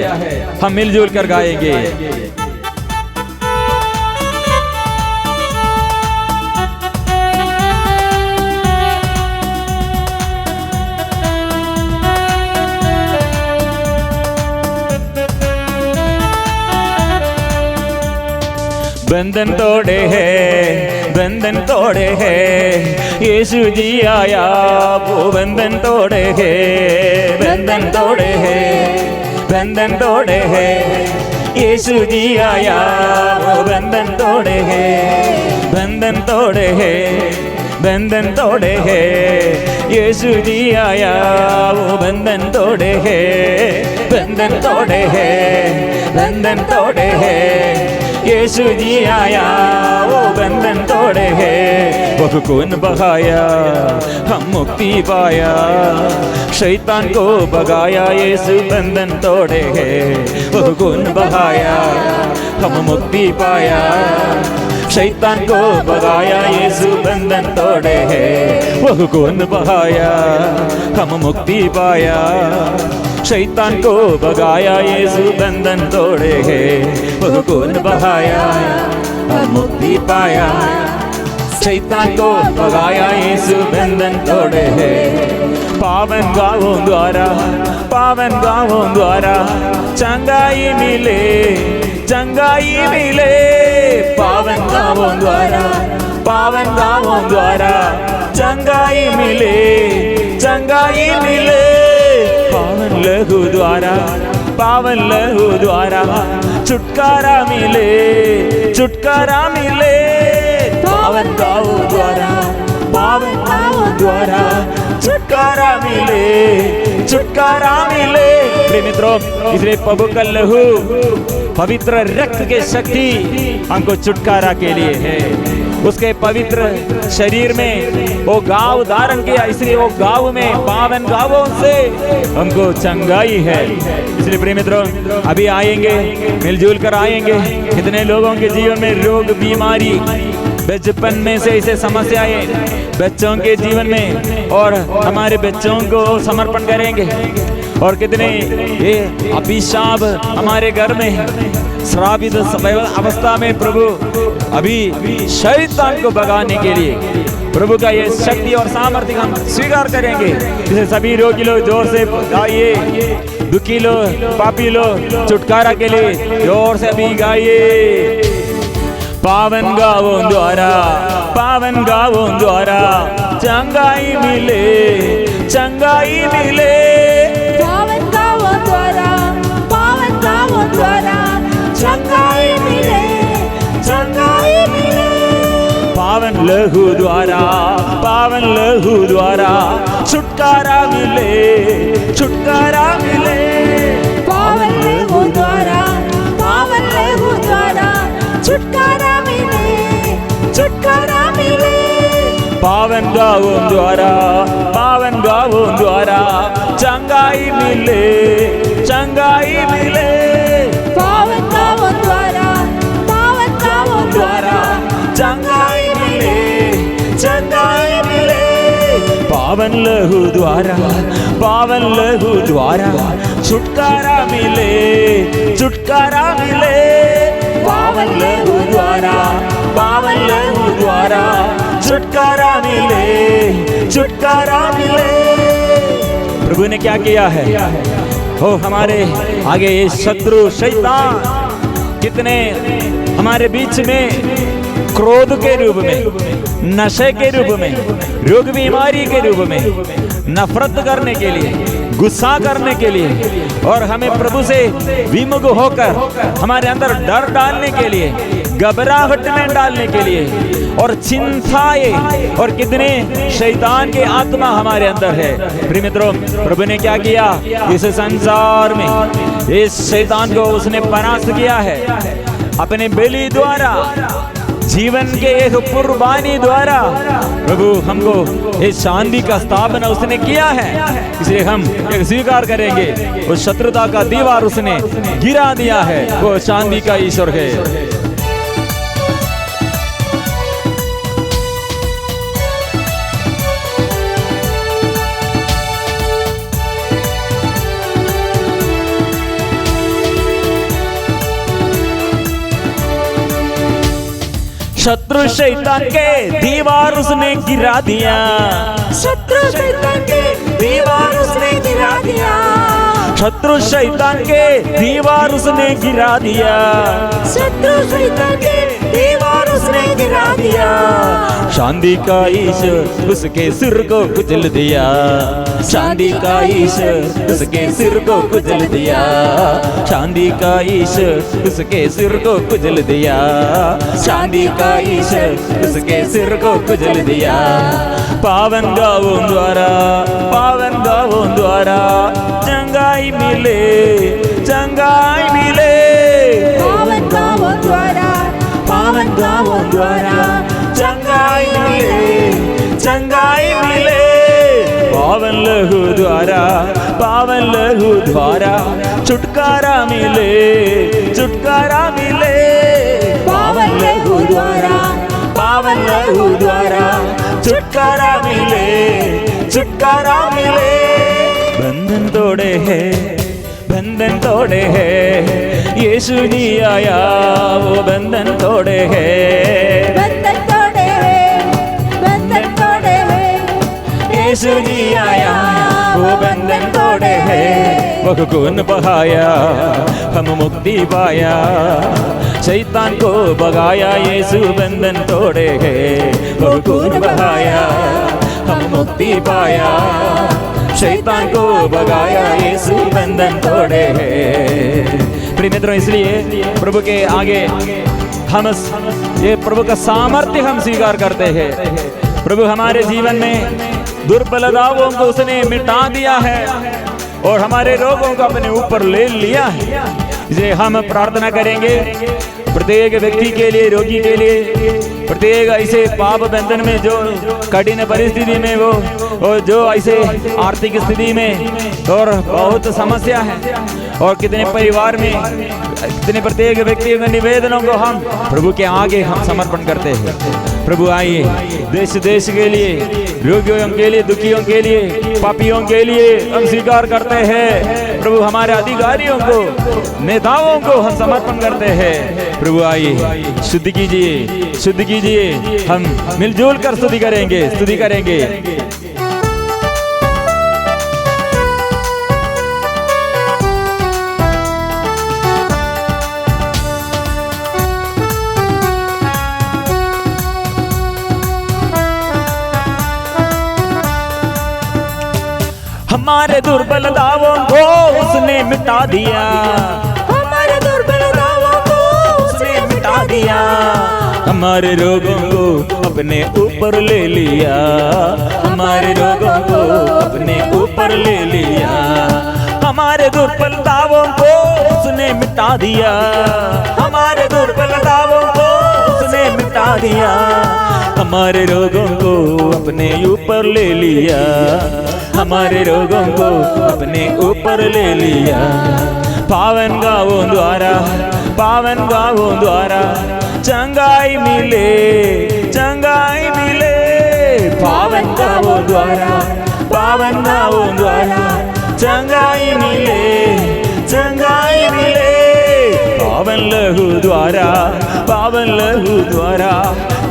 हम मिलजुल कर गाएंगे। बंधन तोड़े हैं, बंधन तोड़े हैं, यीशु जी आया वो बंधन तोड़े हैं, बंधन तोड़े हैं, बंधन तोड़े हैं, यीशु जी आया वो बंधन तोड़े हैं, बंधन तोड़े हैं, बंधन तोड़े हैं, यीशु जी आया वो बंधन तोड़े हैं, बंधन तोड़े हैं, बंधन तोड़े हैं, यीशु जी आया वो बंधन तोड़े हैं। वो खून बहाया हम मुक्ति पाया, शैतान को भगाया, यीशु बंधन तोड़े हैं। वो खून बहाया हम मुक्ति पाया, शैतान को भगाया, यीशु बंधन तोड़े हैं। वो खून बहाया हम मुक्ति पाया, शैतान को भगाया, यीशु बंधन तोड़े हैं। वो खून बहाया हम मुक्ति पाया, शैतान को भगाया, यीशु बंधन तोड़े हैं। पावन गावों द्वारा, पावन गावों द्वारा चंगाई मिले, चंगाई मिले, पावन गावों द्वारा, पावन गावों द्वारा चंगाई मिले, चंगाई मिले, पावन लहू द्वारा, पावन लहू द्वारा छुटकारा मिले, छुटकारा मिले, पावन गावों द्वारा, पावन गावों द्वारा छुटकारा मिले, छुटकारा मिले। प्रिय मित्रों, इसलिए प्रभु का लहू, पवित्र रक्त के शक्ति हमको छुटकारा के लिए है। उसके पवित्र शरीर में वो गाव धारण किया, इसलिए वो गाव में पावन गावों से हमको चंगाई है। इसलिए प्रिय मित्रों, अभी आएंगे, मिलजुल कर आएंगे। कितने लोगों के जीवन में रोग, बीमारी, बचपन में से ऐसे समस्याएं बच्चों के जीवन में, और हमारे बच्चों को समर्पण करेंगे। और कितने ये अभिशाप हमारे घर में, श्रापित अवस्था में प्रभु अभी शैतान को भगाने के लिए प्रभु का ये शक्ति और सामर्थ्य हम स्वीकार करेंगे। इसे सभी रोगी लोग जोर से गाइए, दुखी लोग, पापी लोग छुटकारा के लिए जोर से अभी गाइए। पावन गावों द्वारा, पावन गावों द्वारा चंगाई मिले, चंगाई मिले। पावन गावों द्वारा, पावन गावों द्वारा चंगाई मिले, चंगाई मिले। पावन लहू द्वारा, पावन लहू द्वारा छुटकारा मिले, छुटकारा मिले। पावन लहू द्वारा, पावन लहू द्वारा छुटकारा मिले, छुटकारा मिले। पावन गावों द्वारा, पावन गावों द्वारा चंगाई मिले, चंगाई मिले। पावन गावों द्वारा, पावन गावों द्वारा चंगाई मिले, चंगाई मिले। पावन लहू द्वारा, पावन लहू द्वारा छुटकारा मिले, छुटकारा मिले। पावन लहू द्वारा, पावन लहू द्वारा छुटकारा मिले, छुटकारा मिले। प्रभु ने क्या किया है? हो हमारे आगे ये शत्रु शैतान कितने हमारे बीच में क्रोध के रूप में, नशे के रूप में, रोग बीमारी के रूप में नफरत करने के लिए, गुस्सा करने के लिए, और हमें प्रभु से विमुख होकर हमारे अंदर डर डालने के लिए, घबराहट में डालने के लिए, और चिंताएं और कितने शैतान के आत्मा हमारे अंदर है। प्रिय मित्रों, प्रभु ने क्या किया? इस संसार में इस शैतान को उसने परास्त किया है अपने बलि द्वारा, जीवन के एक कुर्बानी द्वारा। प्रभु हमको इस शांति का स्थापना उसने किया है, इसलिए हम एक स्वीकार करेंगे। उस शत्रुता का दीवार उसने गिरा दिया है, वो शांति का ईश्वर है। शत्रु शैतान के दीवार उसने गिरा दिया, शत्रु शैतान के दीवार उसने गिरा दिया, शत्रु शैतान के दीवार उसने गिरा दिया, शत्रु शैतान के दीवार उसने गिरा दिया। शांति का ईश्वर उसके सिर को कुचल दिया, शांति का ईश्वर उसके सिर को कुचल दिया, शांति का ईश्वर उसके सिर को कुचल दिया, शांति का ईश्वर उसके सिर को कुचल दिया। पावन गावों द्वारा, पावन गावों द्वारा चंगाई मिले, चंगाई मिले। पावन गावों द्वारा, पावन गावों द्वारा चंगाई मिले, चंगाई मिले। पावन लहू द्वारा, पावन लहू द्वारा छुटकारा मिले, छुटकारा मिले। पावन लहू द्वारा, पावन लहू द्वारा छुटकारा मिले, छुटकारा मिले। बंधन तोड़े हैं, बंधन तोड़े हैं, यीशु जी आया वो बंधन तोड़े हैं, बंधन तोड़े हैं, बंधन तोड़े हैं, यीशु जी आया वो बंधन तोड़े हैं। वो खून बहाया हम मुक्ति पाया, शैतान को भगाया यीशु बंधन तोड़े हैं। वो खून बहाया हम मुक्ति पाया, शैतान को भगाया यीशु बंधन तोड़े हैं। प्रिय मित्रों, इसलिए प्रभु के आगे हम ये प्रभु का सामर्थ्य हम स्वीकार करते हैं। प्रभु हमारे जीवन में दुर्बलताओं को उसने मिटा दिया है, और हमारे रोगों को अपने ऊपर ले लिया है। इसे हम प्रार्थना करेंगे प्रत्येक व्यक्ति के लिए, रोगी के लिए, प्रत्येक ऐसे पाप बंधन में जो कठिन परिस्थिति में वो जो ऐसे आर्थिक स्थिति में और बहुत समस्या है, और कितने परिवार में कितने प्रत्येक व्यक्ति के निवेदनों को हम प्रभु के आगे हम समर्पण करते हैं। प्रभु आइए, देश देश के लिए, रोगियों के लिए, दुखियों के लिए, पापियों के लिए हम स्वीकार करते हैं। प्रभु हमारे अधिकारियों को, नेताओं को हम समर्पण करते हैं। प्रभु आइए, शुद्ध कीजिए, शुद्ध कीजिए। हम मिलजुल कर स्तुति करेंगे, स्तुति करेंगे। हमारे दुर्बलताओं को उसने मिटा दिया, हमारे दुर्बलताओं को उसने मिटा दिया, हमारे रोगों को अपने ऊपर ले लिया, हमारे रोगों को अपने ऊपर ले लिया, हमारे दुर्बलताओं को उसने मिटा दिया, हमारे दुर्बलताओं को उसने मिटा दिया, हमारे रोगों को अपने ऊपर ले लिया, हमारे रोगों को अपने ऊपर ले लिया। पावन गावों द्वारा, पावन गावों द्वारा चंगाई मिले, चंगाई मिले। पावन गावों द्वारा, पावन गावों द्वारा चंगाई मिले, चंगाई मिले। पावन लहू द्वारा, पावन लहू द्वारा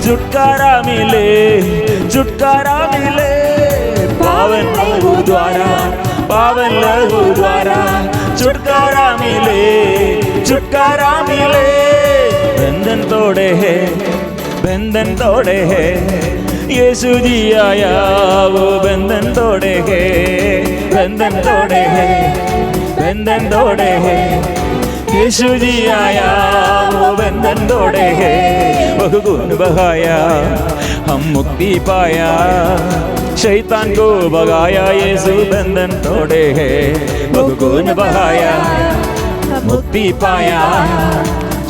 छुटकारा मिले, छुटकारा मिले। पावन लहू द्वारा, पावन लहू द्वारा छुटकारा मिले, छुटकारा मिले। बंधन तोड़े हैं, बंधन तोड़े हैं, यीशु जी आया वो बंधन तोड़े हैं, बंधन तोड़े हैं, बंधन तोड़े हैं। यीशु जी आया वो बंधन तोड़े हैं, वो खून बहाया हम मुक्ति पाया, शैतान को भगाया, यीशु बंधन तोड़े हैं, वो खून बहाया मुक्ति पाया,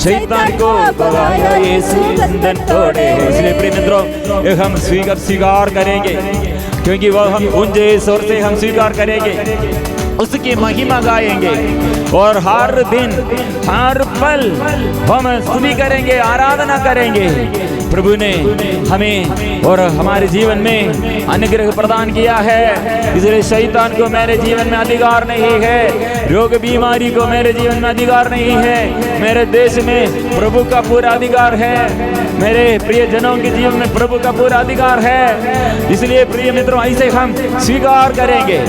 शैतान को भगाया, यीशु बंधन तोड़े हैं। इसलिए प्रिय मित्रों, हम स्वीकार करेंगे, क्योंकि वह हम ऊंचे स्वर से हम स्वीकार करेंगे, उसकी महिमा गाएंगे, और हर दिन हर पल हम स्तुति करेंगे, आराधना करेंगे। प्रभु ने हमें और हमारे जीवन में अनुग्रह प्रदान किया है, इसलिए शैतान को मेरे जीवन में अधिकार नहीं है, रोग बीमारी को मेरे जीवन में अधिकार नहीं है। मेरे देश में प्रभु का पूरा अधिकार है, मेरे प्रिय जनों के जीवन में प्रभु का पूरा अधिकार है। इसलिए प्रिय मित्रों, ऐसे हम स्वीकार करेंगे।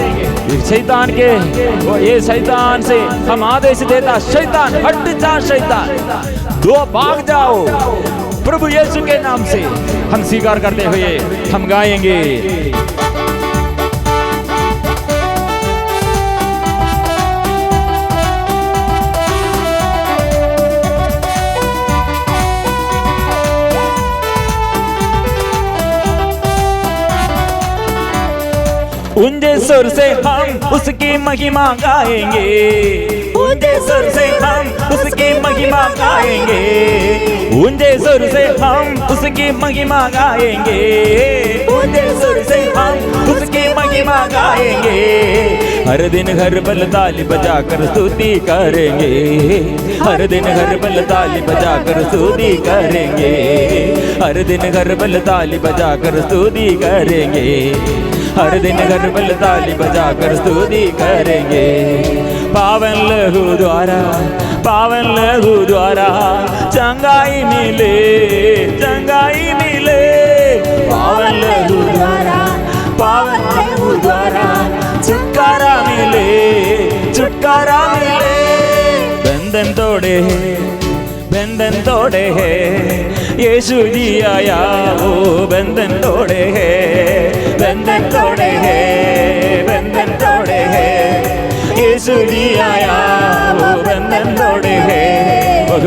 शैतान के ये शैतान से हम आदेश देता, शैतान हट जा, शैतान दो भाग जाओ। प्रभु यीशु के नाम से हम स्वीकार करते हुए हम गाएंगे। ऊंचे सुर से हम उसकी महिमा गाएंगे, ऊंचे सुर से हम उसकी महिमा गाएंगे, ऊंचे सुर से हम उसकी महिमा गाएंगे, ऊंचे सुर से हम उसकी महिमा गाएंगे। हर दिन घर बल ताली बजाकर स्तुति करेंगे, हर दिन घर बल ताली बजाकर स्तुति करेंगे, हर दिन घर बल ताली बजाकर स्तुति करेंगे, हर दिन घर बल ताली बजाकर स्तुति करेंगे। पावन लहू द्वारा, पावन लहू द्वारा चंगाई मिले, चंगाई मिले। पावन लहू द्वारा, पावन लहू द्वारा छुटकारा मिले, छुटकारा मिले। बंधन तोड़े हैं, बंधन तोड़े हैं, यीशु जी आया वो बंधन तोड़े हैं, बंधन तोड़े हैं, बंधन तोड़े हैं, यीशु जी आया वो बंधन तोड़े हैं, वो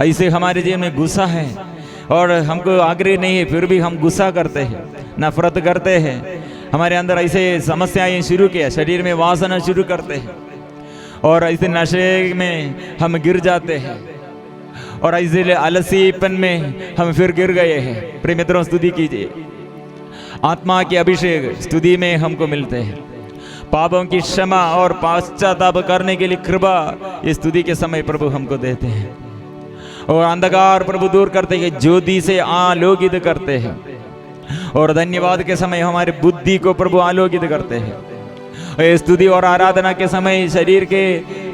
ऐसे हमारे जीवन में गुस्सा है और हमको आग्रह नहीं है, फिर भी हम गुस्सा करते हैं, नफरत करते हैं, हमारे अंदर ऐसे समस्याएं शुरू किया, शरीर में वासना शुरू करते हैं और ऐसे नशे में हम गिर जाते हैं और ऐसे आलसीपन में हम फिर गिर गए हैं। प्रिय मित्रों, स्तुति कीजिए। आत्मा के अभिषेक स्तुति में हमको मिलते हैं। पापों की क्षमा और पश्चाताप करने के लिए कृपा इस स्तुति के समय प्रभु हमको देते हैं और अंधकार प्रभु दूर करते हैं, ज्योति से आलोकित करते हैं और धन्यवाद के समय हमारे बुद्धि को प्रभु आलोकित करते हैं। स्तुति और आराधना के समय शरीर के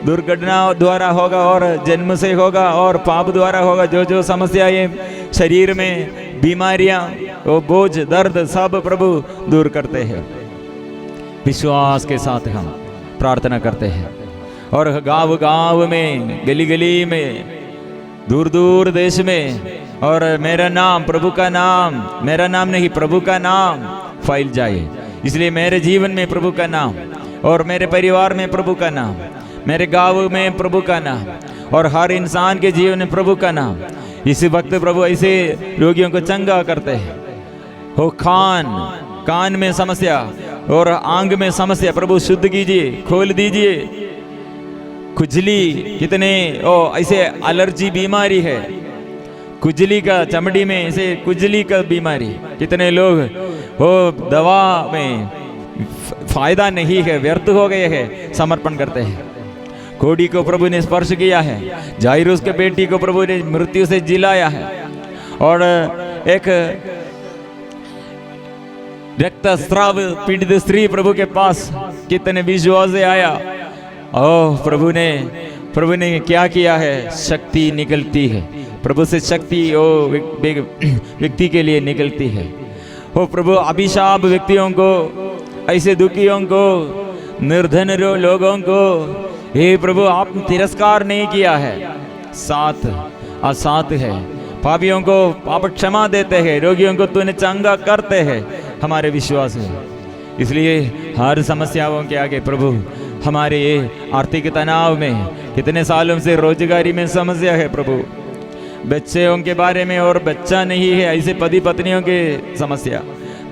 दुर्घटना द्वारा होगा और जन्म से होगा और पाप द्वारा होगा, जो जो समस्याएं शरीर में, बीमारियां, वो बोझ, दर्द सब प्रभु दूर करते हैं। विश्वास के साथ हम प्रार्थना करते हैं और गांव गांव में, गली गली में, दूर दूर देश में और मेरा नाम, प्रभु का नाम, मेरा नाम नहीं प्रभु का नाम फैल जाए। इसलिए मेरे जीवन में प्रभु का नाम और मेरे परिवार में प्रभु का नाम, मेरे गांव में प्रभु का नाम और हर इंसान के जीवन में प्रभु का नाम। इसी वक्त प्रभु ऐसे रोगियों को चंगा करते हैं। हो कान में समस्या और आंग में समस्या प्रभु शुद्ध कीजिए, खोल दीजिए। खुजली, कितने ऐसे एलर्जी बीमारी है, खुजली का, चमड़ी में ऐसे खुजली का बीमारी, कितने लोग वो दवा में फायदा नहीं है, व्यर्थ हो गए हैं, समर्पण करते हैं। कोढ़ी को प्रभु ने स्पर्श किया है, जायरूस के बेटी को प्रभु ने मृत्यु से जिलाया है और एक रक्तस्राव पीड़ित स्त्री प्रभु के पास कितने विश्वास से आया। प्रभु ने क्या किया है, शक्ति निकलती है प्रभु से, शक्ति व्यक्ति के लिए निकलती है। प्रभु अभिशाप व्यक्तियों को, ऐसे दुखियों को, निर्धन लोगों को हे प्रभु आप तिरस्कार नहीं किया है, साथ है। पापियों को पाप क्षमा देते हैं, रोगियों को तूने चंगा करते हैं, हमारे विश्वास है। इसलिए हर समस्याओं के आगे प्रभु, हमारे ये आर्थिक तनाव में, कितने सालों से रोजगारी में समस्या है प्रभु, बच्चों के बारे में और बच्चा नहीं है, ऐसे पति पत्नियों के समस्या,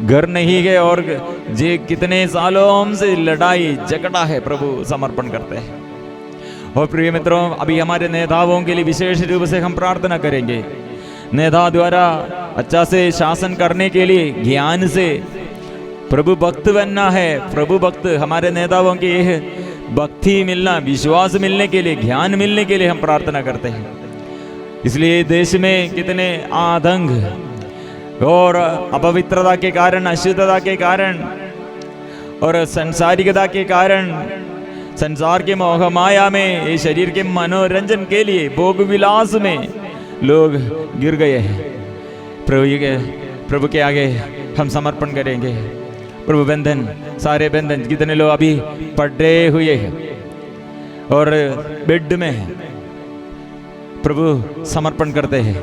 घर नहीं है और जे कितने सालों से लड़ाई झगड़ा है प्रभु, समर्पण करते हैं। और प्रिय मित्रों, अभी हमारे नेताओं के लिए विशेष रूप से हम प्रार्थना करेंगे। नेता द्वारा अच्छा से शासन करने के लिए ज्ञान से प्रभु भक्त बनना है। प्रभु भक्त, हमारे नेताओं की भक्ति मिलना, विश्वास मिलने के लिए, ज्ञान मिलने के लिए हम प्रार्थना करते हैं। इसलिए देश में कितने आतंक और अपवित्रता के कारण, अशुद्धता के कारण और संसारिकता के कारण, संसार के मोह माया में, ये शरीर के मनोरंजन के लिए भोग विलास में लोग गिर गए हैं। प्रभु के आगे हम समर्पण करेंगे। प्रभु बंधन, सारे बंधन, कितने लोग अभी पड़े हुए हैं और बेड में हैं, प्रभु समर्पण करते हैं।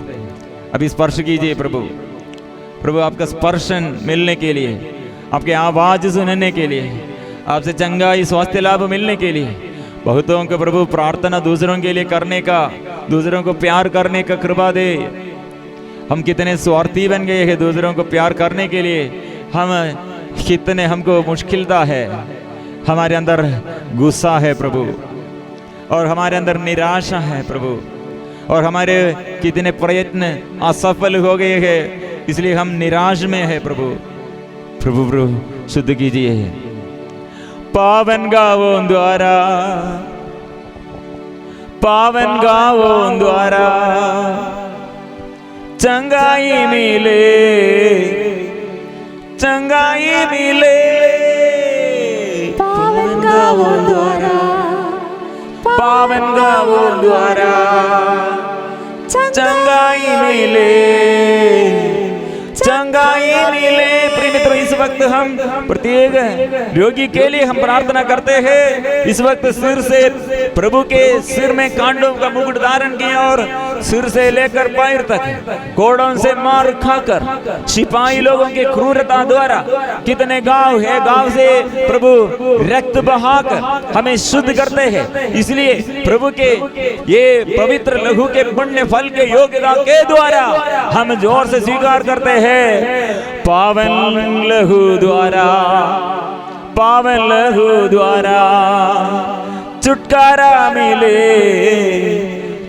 अभी स्पर्श कीजिए प्रभु आपका स्पर्शन मिलने के लिए, आपके आवाज सुनने के लिए, आपसे चंगाई स्वास्थ्य लाभ मिलने के लिए। बहुतों को प्रभु प्रार्थना दूसरों के लिए करने का, दूसरों को प्यार करने का कृपा दे। हम कितने स्वार्थी बन गए हैं दूसरों को प्यार करने के लिए, हम कितने, हमको मुश्किलता है, हमारे अंदर गुस्सा है प्रभु और हमारे अंदर निराशा है प्रभु, और हमारे कितने प्रयत्न असफल हो गए हैं, इसलिए हम निराश में है प्रभु शुद्ध कीजिए। पावन गावों द्वारा, पावन गावों द्वारा चंगाई मिले, चंगाई मिले। पावन गावों द्वारा, पावन गावों द्वारा चंगाई मिले, चंगाई मिले। प्रिय मित्रों, इस वक्त हम प्रत्येक रोगी के लिए हम प्रार्थना करते हैं। इस वक्त सिर से, प्रभु के सिर में कांडों का मुकुट धारण किया और सिर से लेकर पैर तक कोड़ों से मार खाकर सिपाही लोगों की क्रूरता द्वारा कितने गांव है, गांव से प्रभु रक्त बहाकर हमें शुद्ध करते हैं। इसलिए प्रभु के ये पवित्र लहू के पुण्य फल के योग्यता के द्वारा हम जोर से स्वीकार करते हैं, पावन लहू द्वारा, पावन लहू द्वारा छुटकारा मिले,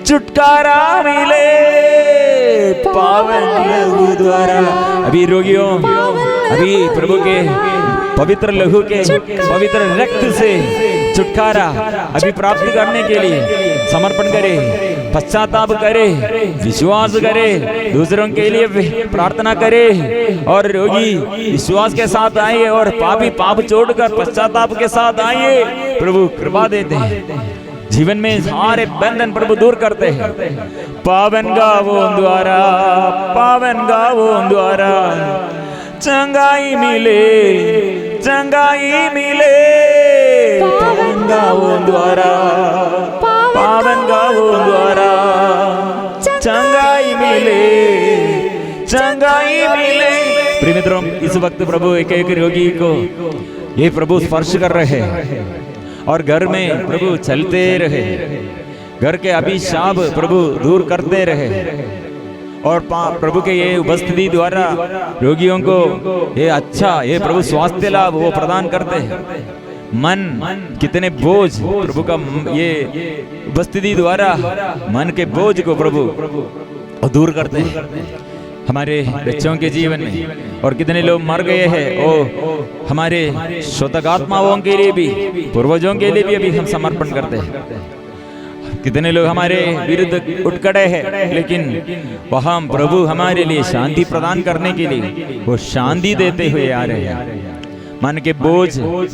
छुटकारा मिले, पावन लहू द्वारा। अभी रोगियों, अभी प्रभु के पवित्र लहू के पवित्र रक्त से छुटकारा अभी प्राप्त करने के लिए समर्पण करें, पश्चाताप करें, विश्वास करें, दूसरों के लिए प्रार्थना करें और रोगी विश्वास के साथ आइए और पापी पाप छोड़कर पश्चाताप के साथ आइए। प्रभु कृपा देते हैं, जीवन में सारे बंधन प्रभु दूर करते हैं। पावन गावों द्वारा, पावन गावों द्वारा चंगाई मिले, चंगाई मिले, पावन गावों द्वारा, पावन गावों द्वारा चंगाई मिले, चंगाई मिले। प्रिय मित्रों, इस वक्त प्रभु एक एक रोगी को ये प्रभु स्पर्श कर रहे हैं और घर में प्रभु चलते रहे, घर के अभिशाप प्रभु दूर करते रहे और प्रभु के ये उपस्थिति द्वारा रोगियों को ये अच्छा, ये प्रभु स्वास्थ्य लाभ वो प्रदान करते हैं। मन कितने बोझ प्रभु का ये उपस्थिति द्वारा मन के बोझ को प्रभु दूर करते हैं हमारे बच्चों के जीवन में। और कितने लोग मर गए हैं, ओ हमारे शोतकात्माओं के लिए भी, पूर्वजों के लिए भी अभी हम समर्पण करते हैं। कितने लोग हमारे विरुद्ध उठ खड़े हैं, लेकिन वहां प्रभु हमारे लिए शांति प्रदान करने के लिए वो शांति देते हुए आ रहे हैं। मन के बोझ,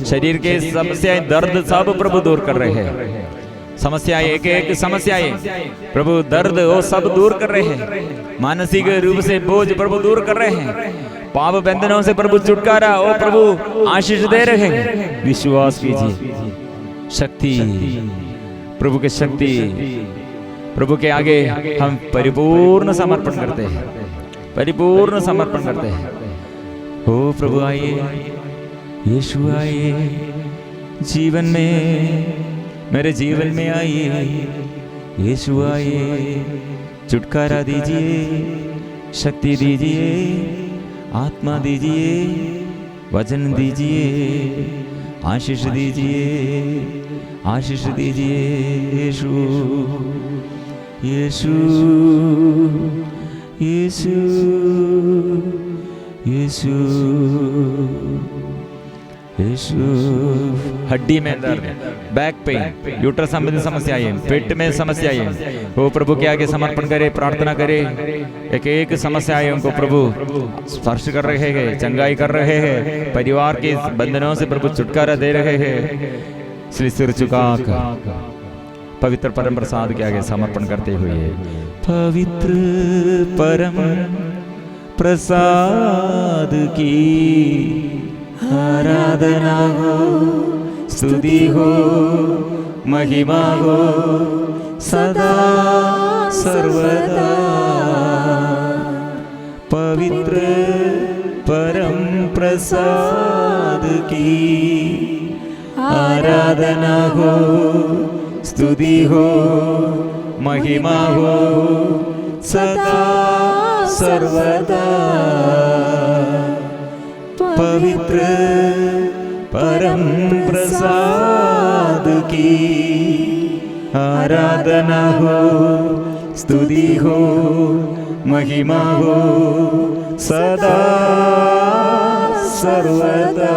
शरीर के समस्याएं, दर्द सब प्रभु दूर कर रहे हैं। समस्याएं, एक एक समस्याएं प्रभु दर्द वो सब दूर कर रहे हैं। मानसिक रूप से बोझ प्रभु दूर कर रहे हैं। पाप बंधनों से प्रभु छुटकारा ओ प्रभु आशीष दे रहे हैं। विश्वास कीजिए, शक्ति प्रभु के शक्ति, प्रभु के आगे हम परिपूर्ण समर्पण करते हैं, परिपूर्ण समर्पण करते हैं। हो प्रभु आइए, यीशु आइए जीवन में, मेरे जीवन में आइए, यीशु आइए, छुटकारा दीजिए, शक्ति दीजिए, आत्मा दीजिए, वचन दीजिए, आशीष दीजिए, आशीष दीजिए। यीशु, यीशु, यीशु, यीशु, यीशु। हड्डी में दर्द, बैक पेन, यूट्रस संबंधी समस्याएं, पेट में समस्याएं, वो प्रभु के आगे समर्पण करे, प्रार्थना करे। एक एक समस्याएं को प्रभु स्पर्श कर रहे हैं, चंगाई कर रहे हैं, परिवार के बंधनों से प्रभु छुटकारा दे रहे हैं। इसलिए सिर झुकाकर पवित्र परम प्रसाद के आगे समर्पण करते हुए, पवित्र परम प्रसाद की आराधना हो, स्तुति हो, महिमा हो सदा सर्वदा। पवित्र परम प्रसाद की आराधना हो, स्तुति हो, महिमा हो सदा सर्वदा। पवित्र परम प्रसाद की आराधना हो, स्तुति हो, महिमा हो सदा सर्वदा।